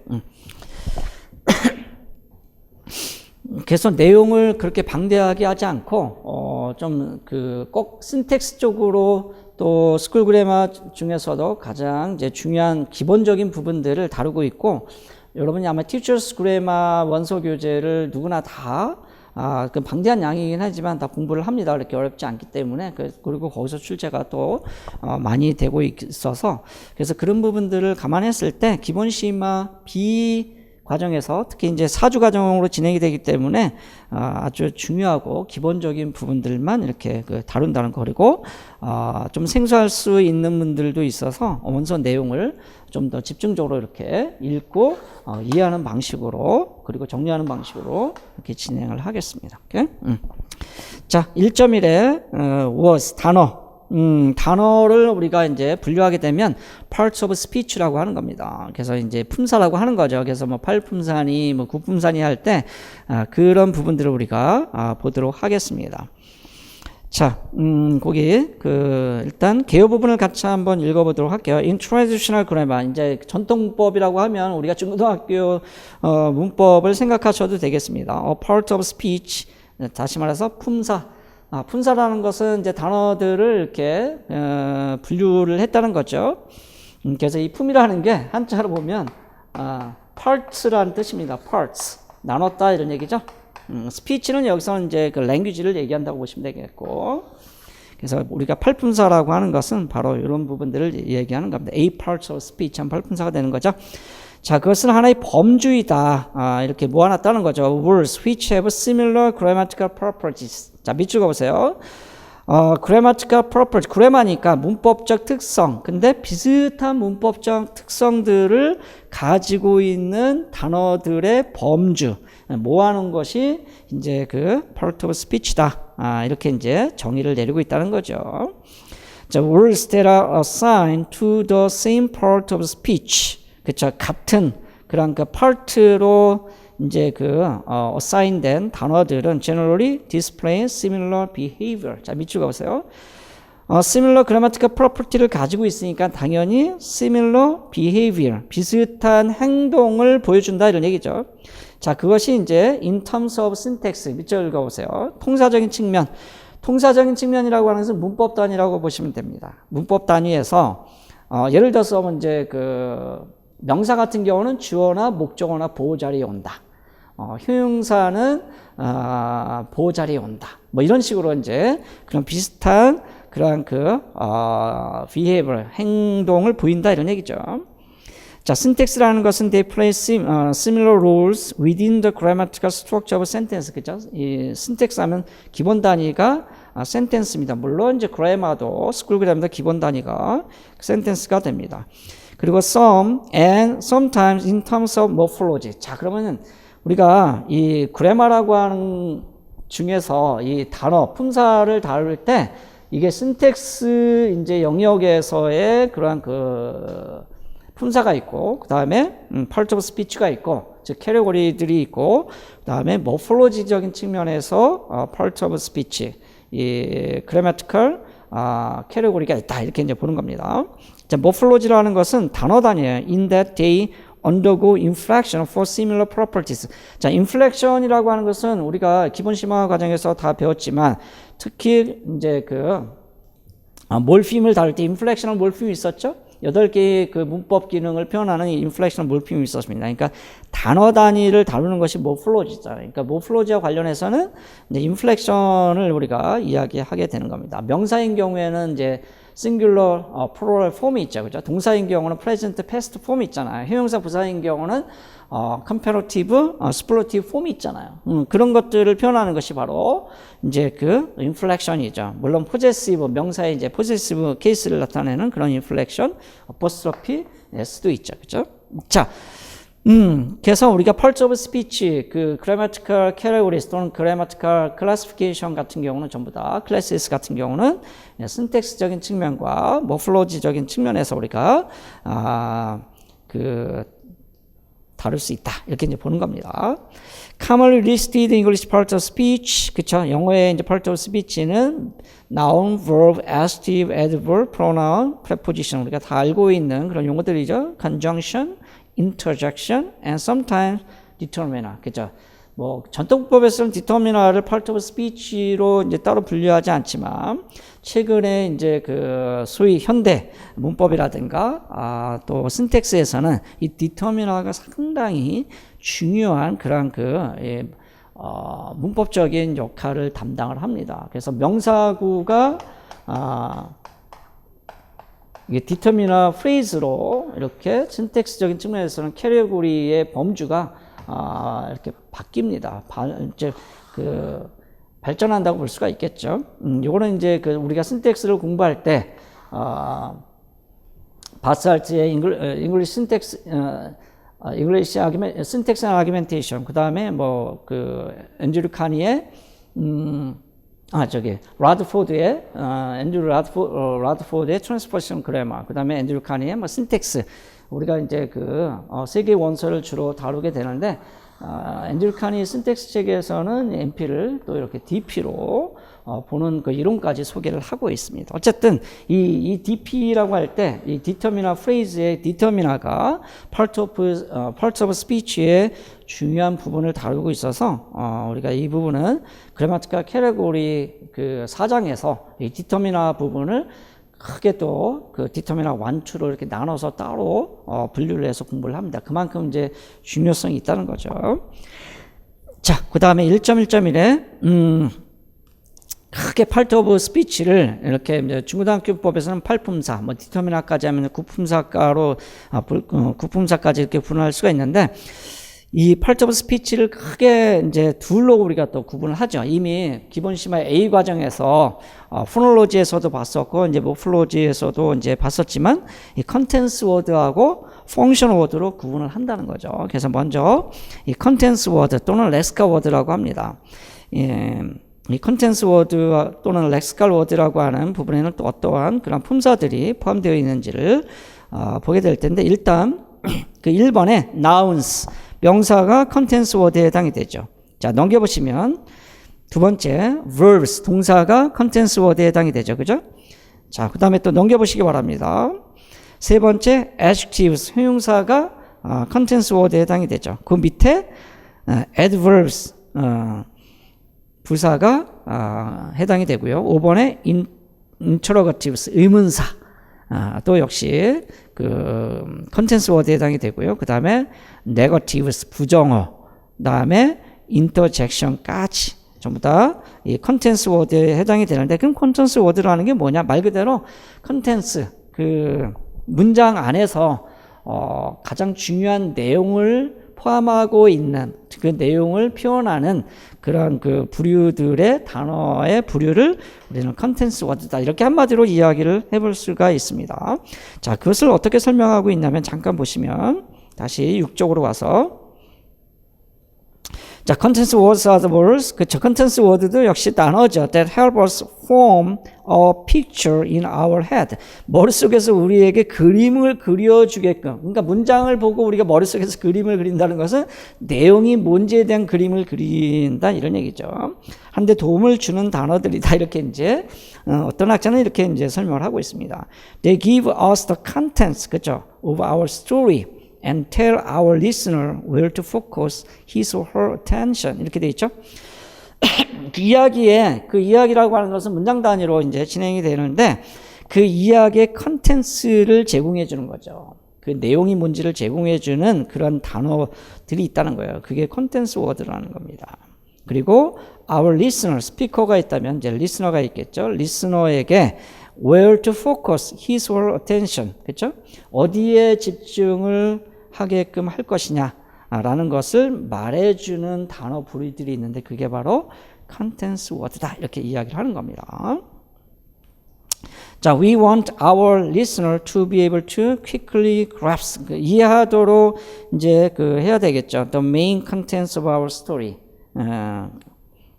[SPEAKER 1] 그래서 내용을 그렇게 방대하게 하지 않고 좀 그 꼭 신텍스 쪽으로 또 스쿨 그래머 중에서도 가장 이제 중요한 기본적인 부분들을 다루고 있고, 여러분이 아마 티처스 그래머 원서 교재를 누구나 다 그 방대한 양이긴 하지만 다 공부를 합니다. 그렇게 어렵지 않기 때문에. 그리고 거기서 출제가 또 많이 되고 있어서, 그래서 그런 부분들을 감안했을 때 기본 심화 B 과정에서 특히 이제 4주 과정으로 진행이 되기 때문에 아주 중요하고 기본적인 부분들만 이렇게 다룬다는 거. 그리고 좀 생소할 수 있는 분들도 있어서 원서 내용을 좀 더 집중적으로 이렇게 읽고 이해하는 방식으로, 그리고 정리하는 방식으로 이렇게 진행을 하겠습니다. 오케이? 자, 1.1에 was 단어를 우리가 이제 분류하게 되면 parts of speech라고 하는 겁니다. 그래서 이제 품사라고 하는 거죠. 그래서 뭐 8품사니 뭐 9품사니 할 때 그런 부분들을 우리가 보도록 하겠습니다. 자, 거기 일단 개요 부분을 같이 한번 읽어보도록 할게요. In traditional grammar, 이제 전통 문법이라고 하면 우리가 중고등학교 문법을 생각하셔도 되겠습니다. A part of speech, 다시 말해서 품사. 품사라는 것은 이제 단어들을 이렇게 분류를 했다는 거죠. 그래서 이 품이라는 게 한자로 보면 parts라는 뜻입니다. parts, 나눴다 이런 얘기죠. 스피치는 여기서는 이제 그 랭귀지를 얘기한다고 보시면 되겠고, 그래서 우리가 팔품사라고 하는 것은 바로 이런 부분들을 얘기하는 겁니다. A parts of speech 한 팔품사가 되는 거죠. 자, 그것은 하나의 범주이다. 이렇게 모아놨다는 거죠. Words which have similar grammatical properties. 자, 밑줄 그어보세요. grammatical property, 그래마니까 문법적 특성. 근데 비슷한 문법적 특성들을 가지고 있는 단어들의 범주. 모아놓은 것이 이제 그 part of speech다. 이렇게 이제 정의를 내리고 있다는 거죠. 자, words that are assigned to the same part of speech. 그쵸. 같은 그런 그 part로 이제 assign된 단어들은 generally display similar behavior. 자, 밑줄 그어보세요. similar grammatical property를 가지고 있으니까 당연히 similar behavior, 비슷한 행동을 보여준다 이런 얘기죠. 자, 그것이 이제 in terms of syntax, 밑줄 그어보세요. 통사적인 측면. 통사적인 측면이라고 하는 것은 문법 단위라고 보시면 됩니다. 문법 단위에서 예를 들어서 이제 명사 같은 경우는 주어나 목적어나 보호 자리에 온다. 형용사는 보호 자리에 온다. 뭐 이런 식으로 이제 그런 비슷한 그런 behavior, 행동을 보인다 이런 얘기죠. 자, syntax라는 것은 they play similar roles within the grammatical structure of a sentence. 그죠? 이 syntax 하면 기본 단위가 sentence입니다. 물론 이제 grammar도 스쿨 그래머도 기본 단위가 sentence가 됩니다. 그리고 some and sometimes in terms of morphology. 자, 그러면은 우리가 이 그래머라고 하는 중에서 이 단어, 품사를 다룰 때 이게 신텍스 이제 영역에서의 그러한 품사가 있고, 그 다음에 part of speech가 있고, 즉 캐테고리들이 있고, 그 다음에 morphology적인 측면에서 part of speech, 이 grammatical 캐테고리가 있다 이렇게 이제 보는 겁니다. 자, morphology라는 것은 단어 단위예요. In that they undergo inflection for similar properties. 자, inflection이라고 하는 것은 우리가 기본 심화 과정에서 다 배웠지만, 특히 이제 몰핌을 다룰 때 inflectional 몰핌이 있었죠? 8개의 그 문법 기능을 표현하는 inflectional 몰핌이 있었습니다. 그러니까 단어 단위를 다루는 것이 morphology잖아요. 그러니까 morphology와 관련해서는 이제 inflection을 우리가 이야기하게 되는 겁니다. 명사인 경우에는 이제 singular, plural 폼이 있죠. 그죠? 동사인 경우는 present, past 폼이 있잖아요. 형용사 부사인 경우는 comparative, superlative 폼이 있잖아요. 그런 것들을 표현하는 것이 바로 이제 inflection이죠. 물론 possessive, 명사의 이제 possessive 케이스를 나타내는 그런 inflection, apostrophe s도 있죠. 그죠? 자, 그래서 우리가 parts of speech, 그 grammatical categories 또는 grammatical classification 같은 경우는 전부 다 classes 같은 경우는 syntax적인 측면과 morphology적인 측면에서 우리가 다룰 수 있다. 이렇게 이제 보는 겁니다. Commonly listed English parts of speech, 그쵸? 영어의 이제 part of speech는 noun, verb, adjective, adverb, pronoun, preposition 우리가 다 알고 있는 그런 용어들이죠. Conjunction, interjection, and sometimes determiner, 그죠? 뭐 전통법에서는 determiner를 part of speech로 이제 따로 분류하지 않지만 최근에 이제 그 소위 현대 문법이라든가 또 신텍스에서는 이 determiner가 상당히 중요한 그런 문법적인 역할을 담당을 합니다. 그래서 명사구가 이게 determiner phrase로 이렇게 신텍스적인 측면에서는 캐테고리의 범주가 이렇게 바뀝니다. 이제 발전한다고 볼 수가 있겠죠. 요거는 이제 우리가 신텍스를 공부할 때, 바스알트의 English syntax, English syntax and argumentation, 그 다음에 앤드류 카니의, 라드포드의, 앤드류 라드포드의 트랜스포지션 그래머, 그 다음에 앤드류 카니의 신텍스, 우리가 이제 세 개의 원서를 주로 다루게 되는데, 앤드류 카니 신텍스 책에서는 NP를 또 이렇게 DP로 보는 그 이론까지 소개를 하고 있습니다. 어쨌든 이 DP라고 할 때 이 determiner phrase의 determiner가 part of speech의 중요한 부분을 다루고 있어서 우리가 이 부분은 grammatical category 그 4장에서 이 determiner 부분을 크게 또 determiner 1, 2로 이렇게 나눠서 따로 분류를 해서 공부를 합니다. 그만큼 이제 중요성이 있다는 거죠. 자, 그 다음에 1.1.1에 크게 part of speech를 이렇게 이제 중고등학교법에서는 팔품사, determiner까지 하면 구품사가로 구품사까지 이렇게 분할할 수가 있는데. 이 part of speech를 크게 이제 둘로 우리가 또 구분을 하죠. 이미 기본 심화 A 과정에서 포놀로지에서도 봤었고 이제 모플로지에서도 이제 봤었지만 이 컨텐츠 워드하고 펑션 워드로 구분을 한다는 거죠. 그래서 먼저 이 컨텐츠 워드 또는 렉시컬 워드라고 합니다. 이 컨텐츠 워드 또는 렉시컬 워드라고 하는 부분에는 또 어떠한 그런 품사들이 포함되어 있는지를 보게 될 텐데 일단 그 1번에 nouns 명사가 컨텐츠 워드에 해당이 되죠. 자, 넘겨보시면 두 번째 verbs 동사가 컨텐츠 워드에 해당이 되죠. 그죠? 자, 그 다음에 또 넘겨보시기 바랍니다. 세 번째 adjectives 형용사가 컨텐츠 워드에 해당이 되죠. 그 밑에 adverbs 부사가 해당이 되고요. 5번에 interrogatives 의문사 또 역시 컨텐츠 워드에 해당이 되고요. 그 다음에 negatives 부정어, 그 다음에 interjection까지 전부 다 이 컨텐츠 워드에 해당이 되는데 그럼 컨텐츠 워드라는 게 뭐냐? 말 그대로 컨텐츠 문장 안에서 가장 중요한 내용을 포함하고 있는 그 내용을 표현하는 그런 부류들의 단어의 부류를 우리는 컨텐츠 워드다. 이렇게 한마디로 이야기를 해볼 수가 있습니다. 자, 그것을 어떻게 설명하고 있냐면 잠깐 보시면 다시 6쪽으로 와서 자, contents words are the words. 그쵸. contents word도 역시 단어죠. That help us form a picture in our head. 머릿속에서 우리에게 그림을 그려주게끔. 그러니까 문장을 보고 우리가 머릿속에서 그림을 그린다는 것은 내용이 뭔지에 대한 그림을 그린다. 이런 얘기죠. 한데 도움을 주는 단어들이다. 이렇게 이제, 어떤 학자는 이렇게 이제 설명을 하고 있습니다. They give us the contents. 그쵸. of our story. and tell our listener where to focus his or her attention. 이렇게 돼 있죠. 그 이야기라고 하는 것은 문장 단위로 이제 진행이 되는데 그 이야기의 컨텐츠를 제공해 주는 거죠. 그 내용이 뭔지를 제공해 주는 그런 단어들이 있다는 거예요. 그게 컨텐츠 워드라는 겁니다. 그리고 our listener, 스피커가 있다면 이제 listener가 있겠죠. listener에게 where to focus his or her attention. 그렇죠? 어디에 집중을 하게끔 할 것이냐라는 것을 말해주는 단어 부류들이 있는데 그게 바로 컨텐츠 워드다. 이렇게 이야기를 하는 겁니다. 자, we want our listener to be able to quickly grasp. 이해하도록 이제 해야 되겠죠. The main contents of our story.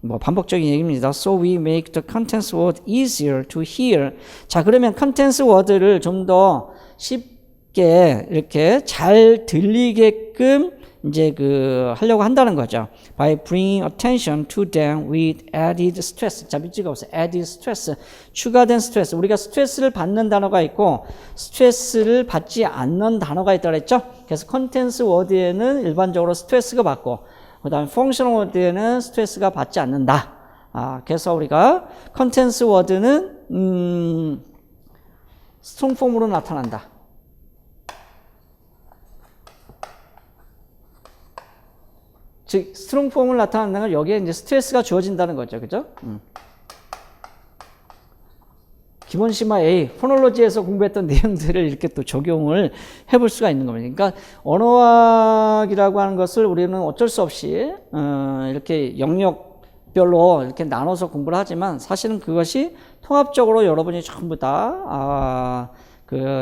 [SPEAKER 1] 뭐 반복적인 얘기입니다. So we make the contents word easier to hear. 자, 그러면 contents word를 좀 더 쉽게 이렇게 잘 들리게끔 이제 하려고 한다는 거죠. By bringing attention to them with added stress. 자, 밑줄가 보세요. added stress. 추가된 스트레스. 우리가 스트레스를 받는 단어가 있고 스트레스를 받지 않는 단어가 있다고 했죠. 그래서 contents word에는 일반적으로 스트레스가 받고 그 다음에 펑셔널 워드에는 스트레스가 받지 않는다. 그래서 우리가 컨텐츠 워드는 스트롱 폼으로 나타난다. 즉 스트롱 폼을 나타낸다는 건 여기에 이제 스트레스가 주어진다는 거죠, 그죠? 기본 심화 A, 포놀로지에서 공부했던 내용들을 이렇게 또 적용을 해볼 수가 있는 겁니다. 그러니까 언어학이라고 하는 것을 우리는 어쩔 수 없이 이렇게 영역별로 이렇게 나눠서 공부를 하지만 사실은 그것이 통합적으로 여러분이 전부 다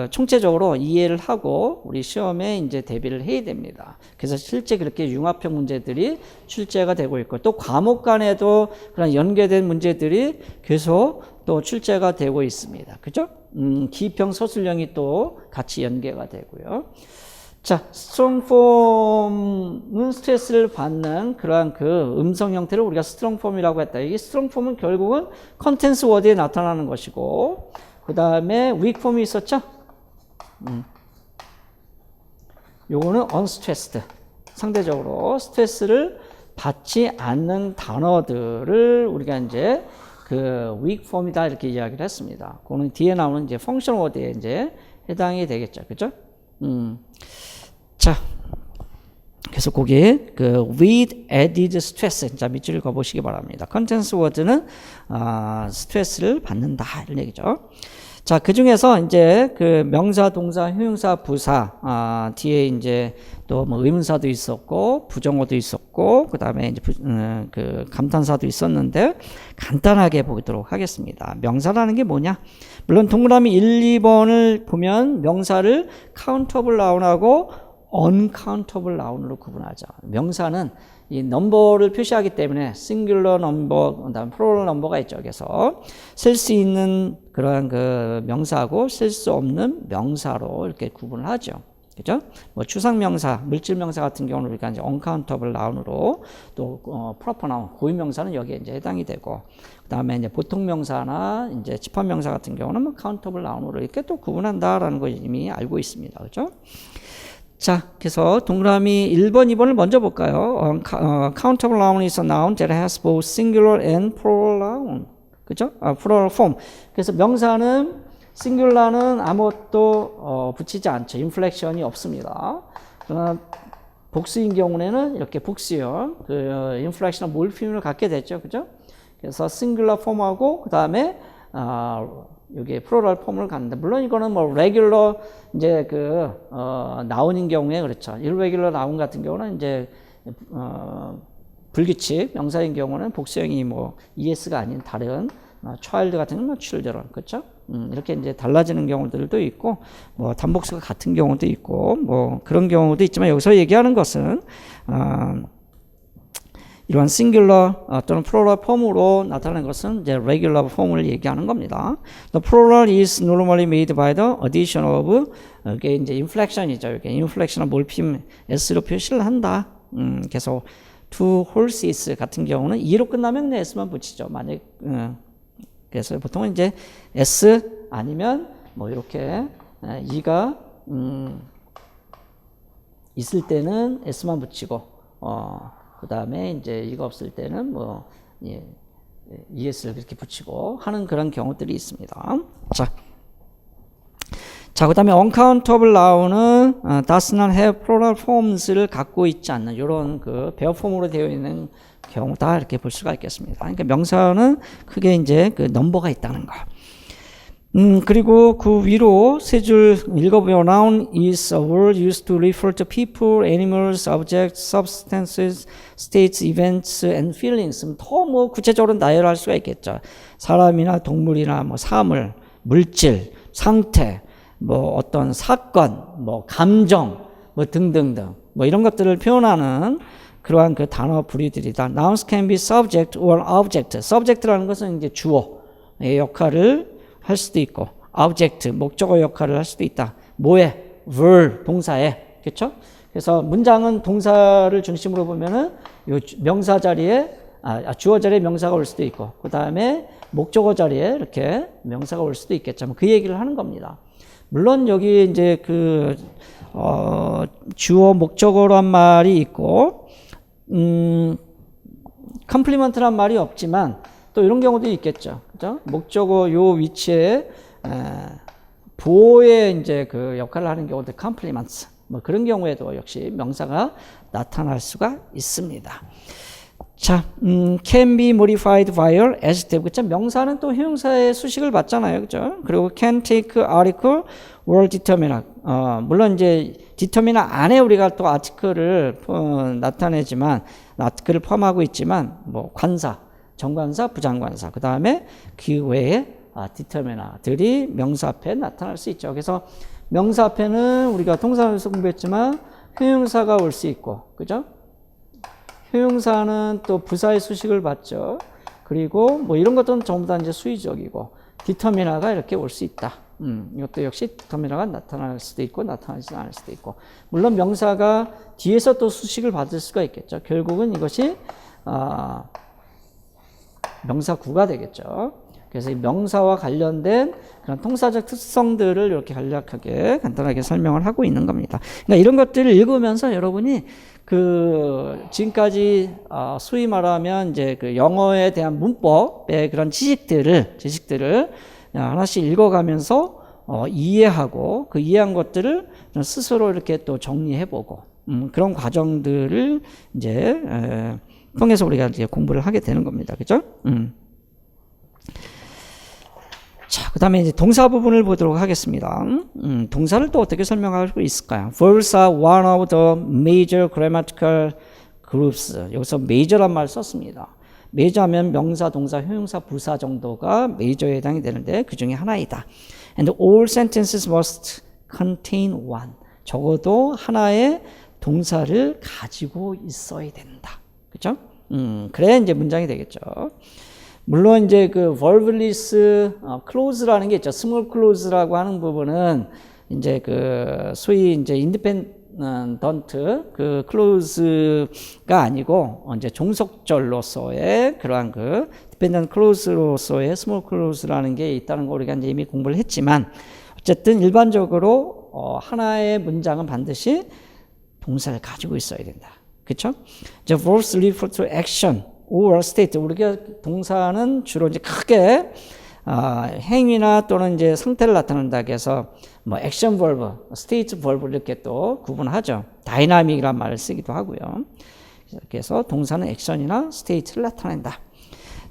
[SPEAKER 1] 총체적으로 이해를 하고 우리 시험에 이제 대비를 해야 됩니다. 그래서 실제 그렇게 융합형 문제들이 출제가 되고 있고 또 과목 간에도 그런 연계된 문제들이 계속 또 출제가 되고 있습니다. 그죠? 기평 서술형이 또 같이 연계가 되고요. 자, 스트롱 폼은 스트레스를 받는 그러한 음성 형태를 우리가 스트롱 폼이라고 했다. 이 스트롱 폼은 결국은 컨텐츠 워드에 나타나는 것이고 그 다음에 weak 폼이 있었죠? 요거는 unstressed. 상대적으로 스트레스를 받지 않는 단어들을 우리가 이제 weak 폼이다 이렇게 이야기를 했습니다. 그거는 뒤에 나오는 이제 펑션 워드에 이제 해당이 되겠죠. 그죠? 자. 그래서 거기에 with added stress. 자, 밑줄 읽어보시기 바랍니다. 컨텐츠 워드는, 스트레스를 받는다. 이런 얘기죠. 자, 그 중에서 이제 명사, 동사, 형용사, 부사, 뒤에 이제 또 뭐 의문사도 있었고, 부정어도 있었고, 그 다음에 이제 감탄사도 있었는데, 간단하게 보도록 하겠습니다. 명사라는 게 뭐냐? 물론 동그라미 1, 2번을 보면 명사를 countable noun하고 uncountable noun으로 구분하죠. 명사는 이 넘버를 표시하기 때문에 singular number, 그다음 plural number가 있죠. 그래서 쓸 수 있는 그러한 명사하고 쓸 수 없는 명사로 이렇게 구분을 하죠. 그죠? 뭐 추상명사, 물질명사 같은 경우는 우리가 이제 uncountable noun으로 또 proper noun, 고유명사는 여기에 이제 해당이 되고, 그 다음에 이제 보통명사나 이제 집합명사 같은 경우는 뭐 countable noun으로 이렇게 또 구분한다라는 걸 이미 알고 있습니다. 그죠? 자, 그래서 동그라미 1번, 2번을 먼저 볼까요? Countable noun is a noun that has both singular and plural noun. 그죠? plural form. 그래서 명사는 싱귤라는 아무것도 붙이지 않죠. 인플렉션이 없습니다. 그러나 복수인 경우에는 이렇게 복수형 인플렉션 몰피움을 갖게 됐죠. 그죠? 그래서 싱귤라 폼하고 그 다음에 여기에 플로럴 폼을 갖는다. 물론 이거는 뭐 레귤러 이제 나운인 경우에 그렇죠. irregular 나운 같은 경우는 이제 불규칙 명사인 경우는 복수형이 뭐 es가 아닌 다른 child 같은 경우는 children 그렇죠. 이렇게 이제 달라지는 경우들도 있고 뭐 단복수가 같은 경우도 있고 뭐 그런 경우도 있지만 여기서 얘기하는 것은 이러한 singular 또는 plural 폼으로 나타나는 것은 이제 regular 폼을 얘기하는 겁니다. The plural is normally made by the addition of 이게 이제 inflection이죠. 이게 inflection을 몰피임 s로 표시를 한다. 그래서 two horses 같은 경우는 e로 끝나면 그냥 s만 붙이죠. 만약 그래서 보통은 이제 s 아니면 뭐 이렇게 e가 있을 때는 s만 붙이고 그 다음에 이제 이가 없을 때는 뭐 es를 그렇게 붙이고 하는 그런 경우들이 있습니다. 자, 그 다음에 uncountable noun은 does not have plural forms를 갖고 있지 않는 이런 배어 폼으로 되어 있는 경우다 이렇게 볼 수가 있겠습니다. 그러니까 명사는 크게 이제 넘버가 있다는 거. 그리고 그 위로 세 줄 읽어보면 noun is a word used to refer to people, animals, objects, substances, states, events, and feelings. 더 뭐 구체적으로 나열할 수가 있겠죠. 사람이나 동물이나 뭐 사물, 물질, 상태, 뭐 어떤 사건, 뭐 감정, 뭐 등등등 뭐 이런 것들을 표현하는 그러한 그 단어 부류들이다. Nouns can be subject or object. subject라는 것은 이제 주어의 역할을 할 수도 있고, object 목적어 역할을 할 수도 있다. 뭐에? verb 동사에. 그렇죠? 그래서 문장은 동사를 중심으로 보면은 요 명사 자리에 주어 자리에 명사가 올 수도 있고, 그 다음에 목적어 자리에 이렇게 명사가 올 수도 있겠죠. 그 얘기를 하는 겁니다. 물론 여기 이제 그 주어 목적어란 말이 있고, 컴플리먼트란 말이 없지만 또 이런 경우도 있겠죠. 그죠? 목적어 요 위치에 보호의 이제 그 역할을 하는 경우도 컴플리먼트. 뭐 그런 경우에도 역시 명사가 나타날 수가 있습니다. 자, can be modified via adjective. 그쵸? 명사는 또 형용사의 수식을 받잖아요. 그죠? 그리고 can take article or determiner. 물론 이제 determiner 안에 우리가 또 article을 나타내지만, article을 포함하고 있지만, 뭐 관사, 정관사, 부장관사, 그 다음에 그 외에 determiner들이 명사 앞에 나타날 수 있죠. 그래서 명사 앞에는 우리가 통사에서 공부했지만 형용사가 올 수 있고, 그죠? 형용사는 또 부사의 수식을 받죠. 그리고 뭐 이런 것들은 전부 다 이제 수의적이고, 디터미너가 이렇게 올 수 있다. 이것도 역시 디터미너가 나타날 수도 있고 나타나지 않을 수도 있고, 물론 명사가 뒤에서 또 수식을 받을 수가 있겠죠. 결국은 이것이 명사구가 되겠죠. 그래서 이 명사와 관련된 그런 통사적 특성들을 이렇게 간략하게 간단하게 설명을 하고 있는 겁니다. 그러니까 이런 것들을 읽으면서 여러분이 그 지금까지 소위 말하면 이제 그 영어에 대한 문법의 그런 지식들을 하나씩 읽어가면서 이해하고, 그 이해한 것들을 스스로 이렇게 또 정리해보고 그런 과정들을 이제 통해서 우리가 이제 공부를 하게 되는 겁니다. 그죠? 자, 그 다음에 이제 동사 부분을 보도록 하겠습니다. 동사를 또 어떻게 설명할 수 있을까요? Verbs are one of the major grammatical groups. 여기서 major란 말 썼습니다. major 하면 명사, 동사, 형용사, 부사 정도가 major에 해당이 되는데 그 중에 하나이다. And all sentences must contain one. 적어도 하나의 동사를 가지고 있어야 된다. 그죠? 그래야 이제 문장이 되겠죠. 물론 이제 그 verbless clause라는 게 있죠. small clause라고 하는 부분은 이제 그 소위 이제 independent 그 clause가 아니고 이제 종속절로서의 그러한 그 dependent clause로서의 small clause라는 게 있다는 거 우리가 이제 이미 공부를 했지만, 어쨌든 일반적으로 하나의 문장은 반드시 동사를 가지고 있어야 된다. 그렇죠? 이제 verbs refer to action or state. 우리가 동사는 주로 이제 크게 행위나 또는 이제 상태를 나타낸다 해서 뭐 액션 벌브, 스테이트 벌브 이렇게 또 구분하죠. 다이나믹이란 말을 쓰기도 하고요. 그래서 동사는 액션이나 스테이트를 나타낸다.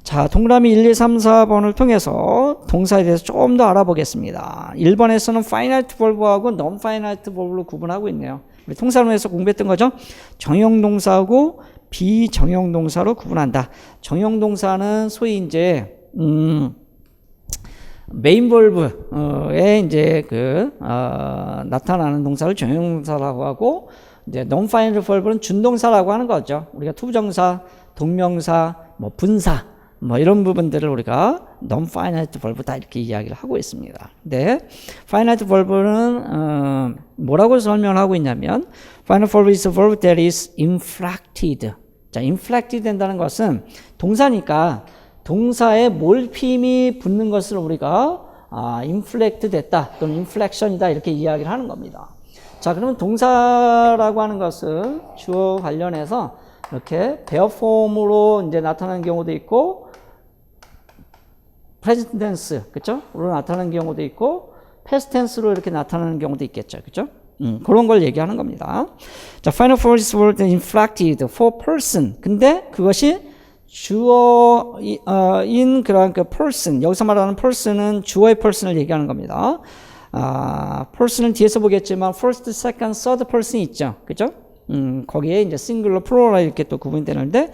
[SPEAKER 1] 자, 동그라미 1, 2, 3, 4번을 통해서 동사에 대해서 조금 더 알아보겠습니다. 1번에서는 finite verb하고 non-finite verb로 구분하고 있네요. 우리 통사론에서 공부했던 거죠. 정형동사하고 비정형동사로 구분한다. 정형동사는 소위 이제 메인 벌브에 이제 그 나타나는 동사를 정형동사라고 하고, 이제 non-finite verb는 준동사라고 하는 거죠. 우리가 투부정사, 동명사, 뭐 분사, 뭐 이런 부분들을 우리가 non-finite verb다 이렇게 이야기를 하고 있습니다. 네, finite verb는 뭐라고 설명을 하고 있냐면, finite verb is a verb that is inflected. 자, inflected 된다는 것은 동사니까 동사에 몰피임이 붙는 것을 우리가 inflect 됐다 또는 inflection이다 이렇게 이야기를 하는 겁니다. 자, 그러면 동사라고 하는 것은 주어 관련해서 이렇게 bear form으로 이제 나타나는 경우도 있고, present tense, 그쵸? 로 나타나는 경우도 있고, past tense로 이렇게 나타나는 경우도 있겠죠. 그쵸? 그런 걸 얘기하는 겁니다. 자, final force word inflected for person. 근데 그것이 주어인 그런 그 person, 여기서 말하는 person은 주어의 person을 얘기하는 겁니다. person은 뒤에서 보겠지만 first, second, third person이 있죠. 그죠? 거기에 이제 singular, plural 이렇게 또 구분이 되는데,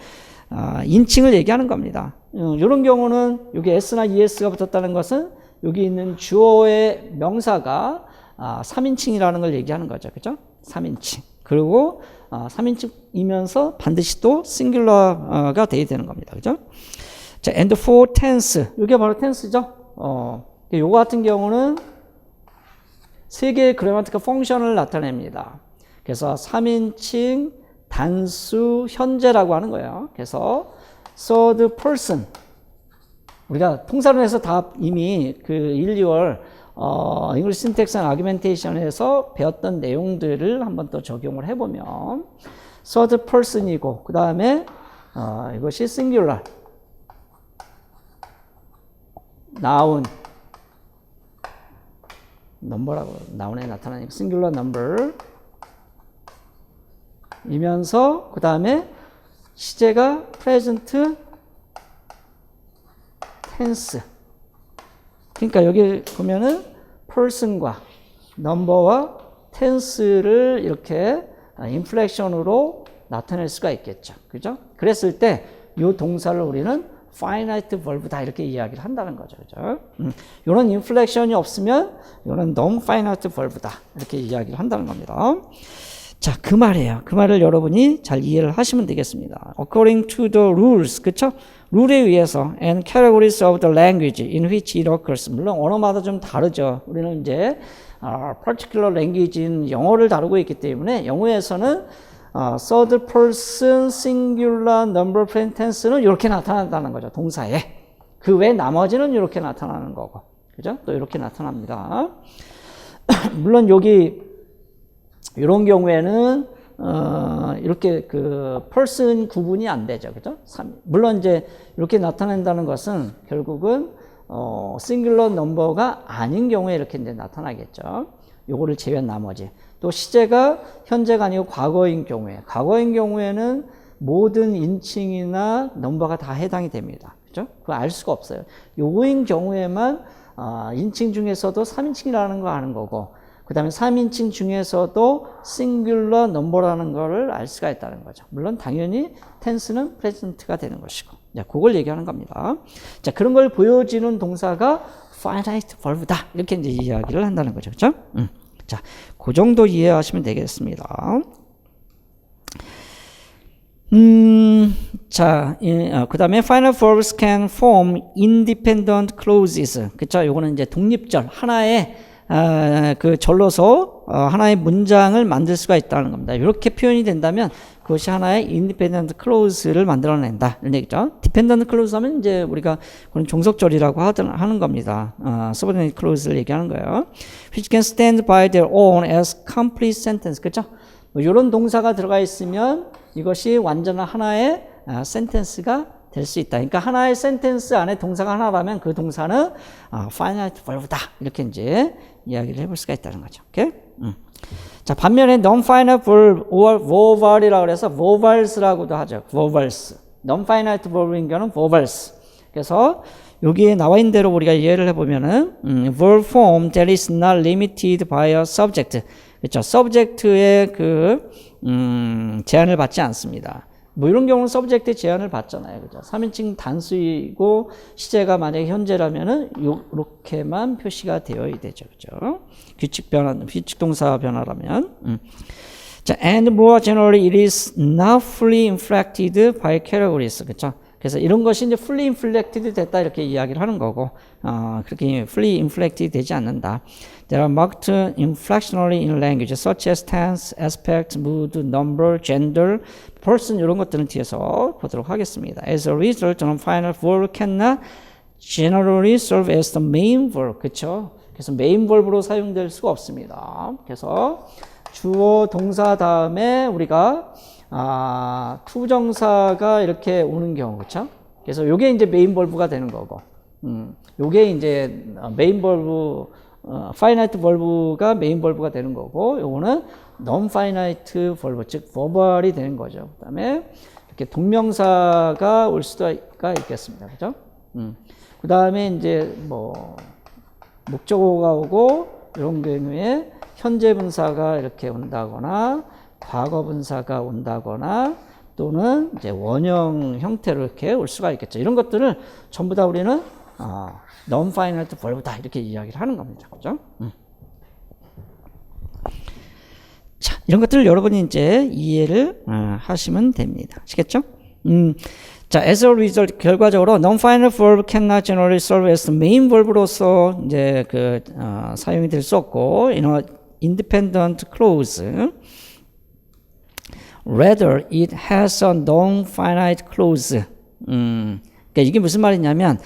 [SPEAKER 1] 인칭을 얘기하는 겁니다. 이런 경우는 여기 s나 es가 붙었다는 것은 여기 있는 주어의 명사가 3인칭이라는 걸 얘기하는 거죠. 그죠? 3인칭. 그리고 3인칭이면서 반드시 또 싱귤러가 돼야 되는 겁니다. 그죠? 자, and for tense. 이게 바로 tense죠. 요거 같은 경우는 세 개의 그래마티컬 펑션을 나타냅니다. 그래서 3인칭 단수 현재라고 하는 거예요. 그래서 third person. 우리가 통사론에서 다 이미 그 1, 2월 English Syntax and Argumentation에서 배웠던 내용들을 한번 또 적용을 해보면 third person이고 그 다음에 이것이 singular, noun, 넘버라고 noun에 나타나니까 singular number 이면서 그 다음에 시제가 present tense. 그러니까 여기 보면은 person과 number와 tense를 이렇게 인플렉션으로 나타낼 수가 있겠죠. 그죠? 그랬을 때 이 동사를 우리는 finite verb다 이렇게 이야기를 한다는 거죠. 그죠? 이런 인플렉션이 없으면 이거는 non-finite verb다 이렇게 이야기를 한다는 겁니다. 자, 그 말이에요. 그 말을 여러분이 잘 이해를 하시면 되겠습니다. According to the rules, 그쵸? 룰에 의해서 and categories of the language in which it occurs. 물론 언어마다 좀 다르죠. 우리는 이제 particular language인 영어를 다루고 있기 때문에 영어에서는 third person singular number present tense는 이렇게 나타난다는 거죠. 동사에. 그 외 나머지는 이렇게 나타나는 거고. 그죠? 또 이렇게 나타납니다. 물론 여기 이런 경우에는 이렇게 그 person 구분이 안 되죠. 그죠? 물론 이제 이렇게 나타낸다는 것은 결국은 singular number가 아닌 경우에 이렇게 이제 나타나겠죠. 요거를 제외한 나머지. 또 시제가 현재가 아니고 과거인 경우에는 모든 인칭이나 넘버가 다 해당이 됩니다. 그죠? 그거 알 수가 없어요. 요거인 경우에만 인칭 중에서도 3인칭이라는 거 아는 거고 그 다음에 3인칭 중에서도 singular number라는 거를 알 수가 있다는 거죠. 물론 당연히 tense는 present가 되는 것이고. 자, 그걸 얘기하는 겁니다. 자, 그런 걸 보여주는 동사가 finite verb다. 이렇게 이제 이야기를 한다는 거죠. 그죠? 자, 그 정도 이해하시면 되겠습니다. 자, 그 다음에 final verbs can form independent clauses. 그쵸? 요거는 이제 독립절. 하나의 그 절로서 하나의 문장을 만들 수가 있다는 겁니다. 이렇게 표현이 된다면 그것이 하나의 independent clause를 만들어낸다. 이런 얘기죠. dependent clause 하면 이제 우리가 그런 종속절이라고 하는 겁니다. subordinate clause를 얘기하는 거예요. which can stand by their own as complete sentence. 그렇죠? 이런 동사가 들어가 있으면 이것이 완전한 하나의 sentence가 될 수 있다. 그러니까 하나의 센텐스 안에 동사가 하나라면 그 동사는 finite verb다. 이렇게 이제 이야기를 해볼 수가 있다는 거죠. 오케이? 자, 반면에 non-finite verb or vobal이라고 해서 vobals라고도 하죠. vowels. non-finite verb인 경우는 vowels. 그래서 여기에 나와 있는 대로 우리가 이해를 해보면은 verb form that is not limited by a subject. 그렇죠. subject의 그 제한을 받지 않습니다. 뭐 이런 경우는 서브젝트의 제한을 받잖아요. 그죠? 3인칭 단수이고 시제가 만약에 현재라면은 이렇게만 표시가 되어야 되죠. 그죠? 규칙 동사 변화라면. 자, and more generally it is not fully inflected by categories. 그죠? 그래서 이런 것이 이제 fully inflected 됐다 이렇게 이야기를 하는 거고, 그렇게 fully inflected 되지 않는다. There are marked inflectionally in language, such as tense, aspect, mood, number, gender, person 이런 것들은 뒤에서 보도록 하겠습니다. As a result, non-final verb cannot generally serve as the main verb. 그렇죠? 그래서 main verb로 사용될 수가 없습니다. 그래서 주어 동사 다음에 우리가 투정사가 이렇게 오는 경우, 그렇죠? 그래서 요게 이제 메인 벌브가 되는 거고, 요게 이제 메인 벌브, finite 벌브가 메인 벌브가 되는 거고, 요거는 non-finite 벌브, 즉 verbal이 되는 거죠. 그다음에 이렇게 동명사가 올 수가 있겠습니다, 그렇죠? 그다음에 이제 뭐 목적어가 오고 이런 경우에 현재 분사가 이렇게 온다거나. 과거 분사가 온다거나 또는 이제 원형 형태로 이렇게 올 수가 있겠죠. 이런 것들을 전부 다 우리는 non-finite verb다 이렇게 이야기를 하는 겁니다. 그죠? 자, 이런 것들을 여러분이 이제 이해를 하시면 됩니다. 아시겠죠? 자, as a result, 결과적으로 non-finite verb cannot generally serve as the main verb로서 이제 사용이 될 수 없고, you know, independent clause. Rather, it has a non-finite clause. 그러니까 이게 무슨 말이냐면,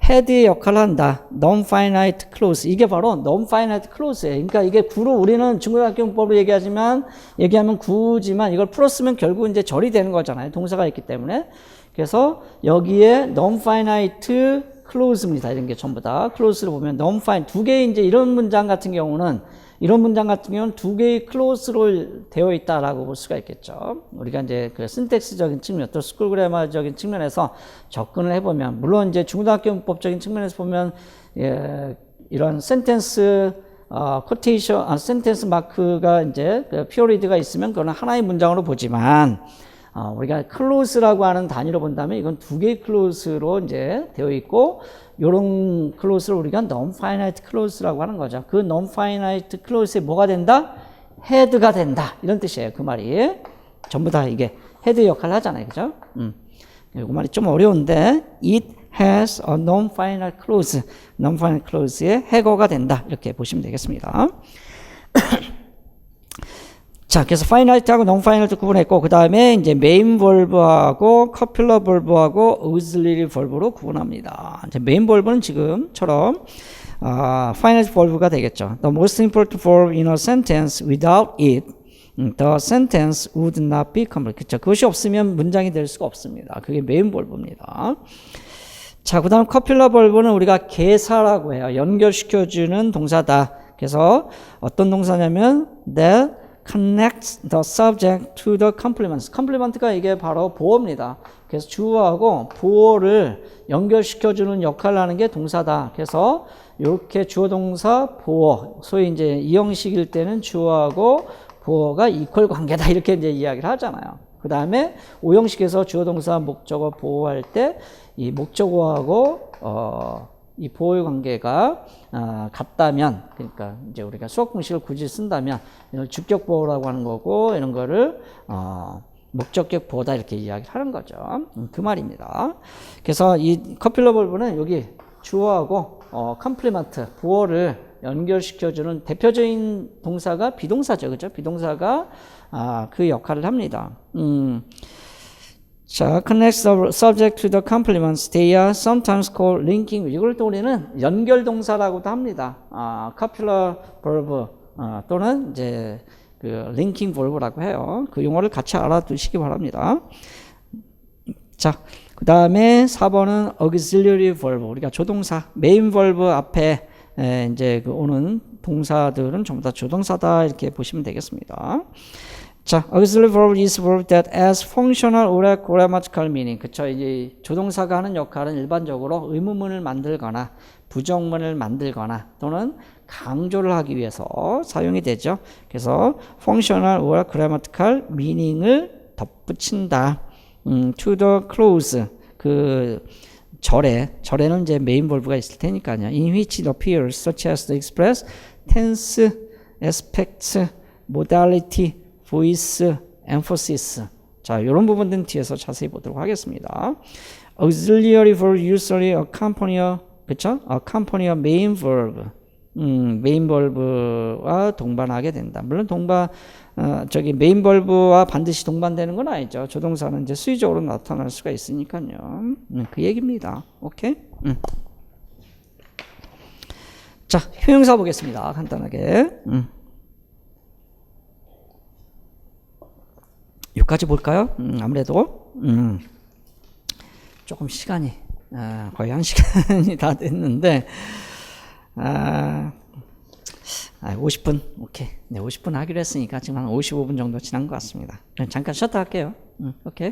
[SPEAKER 1] 헤드의 역할을 한다. non-finite clause. 이게 바로 non-finite clause예요. 그러니까 이게 구로 우리는 중고등학교 문법으로 얘기하면 구지만 이걸 풀었으면 결국 이제 절이 되는 거잖아요. 동사가 있기 때문에. 그래서 여기에 non-finite clause입니다. 이런 게 전부 다. clause를 보면 non-finite 두 개의 이제 이런 문장 같은 경우는 두 개의 클로스로 되어 있다라고 볼 수가 있겠죠. 우리가 이제 그 신텍스적인 측면, 또 스쿨 그래머적인 측면에서 접근을 해보면, 물론 이제 중고등학교 문법적인 측면에서 보면, 이런 센텐스, 센텐스 마크가 이제 피어리드가 있으면 그거는 하나의 문장으로 보지만, 우리가 클로스라고 하는 단위로 본다면 이건 두 개의 클로스로 이제 되어 있고, 요런 클로스를 우리가 non-finite clause라고 하는 거죠. 그 non-finite clause에 뭐가 된다? head가 된다. 이런 뜻이에요. 그 말이. 전부 다 이게 head 역할을 하잖아요. 그죠? 이 말이 좀 어려운데, it has a non-finite clause. non-finite clause의 해거가 된다. 이렇게 보시면 되겠습니다. 자, 그래서 finite하고 non-finite 구분했고, 그 다음에 이제 main verb하고 copular verb하고 auxiliary verb로 구분합니다. 이제 main verb는 지금처럼 finite verb가 되겠죠. The most important verb in a sentence, without it, the sentence would not be complete. 그렇죠. 그것이 없으면 문장이 될 수가 없습니다. 그게 main verb입니다. 자, 그 다음 copular verb는 우리가 개사라고 해요. 연결시켜주는 동사다. 그래서 어떤 동사냐면 that connects the subject to the complements. complement가 이게 바로 보어입니다. 그래서 주어하고 보어를 연결시켜주는 역할을 하는 게 동사다. 그래서 이렇게 주어 동사 보어, 소위 이제 이 형식일 때는 주어하고 보어가 이퀄 관계다 이렇게 이제 이야기를 하잖아요. 그 다음에 오형식에서 주어 동사 목적어 보어할 때 이 목적어하고 이 보호의 관계가 같다면, 그러니까 이제 우리가 수학 공식을 굳이 쓴다면 이런 주격 보호라고 하는 거고, 이런 거를 목적격 보호다 이렇게 이야기를 하는 거죠. 그 말입니다. 그래서 이 커필러 벌브는 여기 주어하고 컴플리먼트 보호를 연결시켜주는 대표적인 동사가 비동사죠, 그렇죠? 비동사가 그 역할을 합니다. 자, connects the subject to the complements. They are sometimes called linking. 이걸 또 우리는 연결 동사라고도 합니다. copular verb 또는 이제 그 linking verb라고 해요. 그 용어를 같이 알아두시기 바랍니다. 자, 그 다음에 4번은 auxiliary verb. 우리가 조동사, main verb 앞에 이제 그 오는 동사들은 전부 다 조동사다 이렇게 보시면 되겠습니다. 자, auxiliary verb is verb that has functional or grammatical meaning. 그쵸. 이제 조동사가 하는 역할은 일반적으로 의문문을 만들거나 부정문을 만들거나 또는 강조를 하기 위해서 사용이 되죠. 그래서 functional or grammatical meaning을 덧붙인다. to the clause. 그 절에는 이제 메인 verb가 있을 테니까요. in which it appears such as to express tense, aspect, modality, voice, emphasis. 자, 이런 부분들은 뒤에서 자세히 보도록 하겠습니다. auxiliary verb usually accompany, 그쵸? accompany a main verb. main verb와 동반하게 된다. 물론 main verb와 반드시 동반되는 건 아니죠. 조동사는 이제 수의적으로 나타날 수가 있으니까요. 그 얘기입니다. 오케이? 자, 효용사 보겠습니다. 간단하게. 여기까지 볼까요? 아무래도 조금 시간이 거의 1시간이 다 됐는데 50분 오케이. 네, 50분 하기로 했으니까 지금 한 55분 정도 지난 것 같습니다. 잠깐 쉬었다 할게요. 오케이.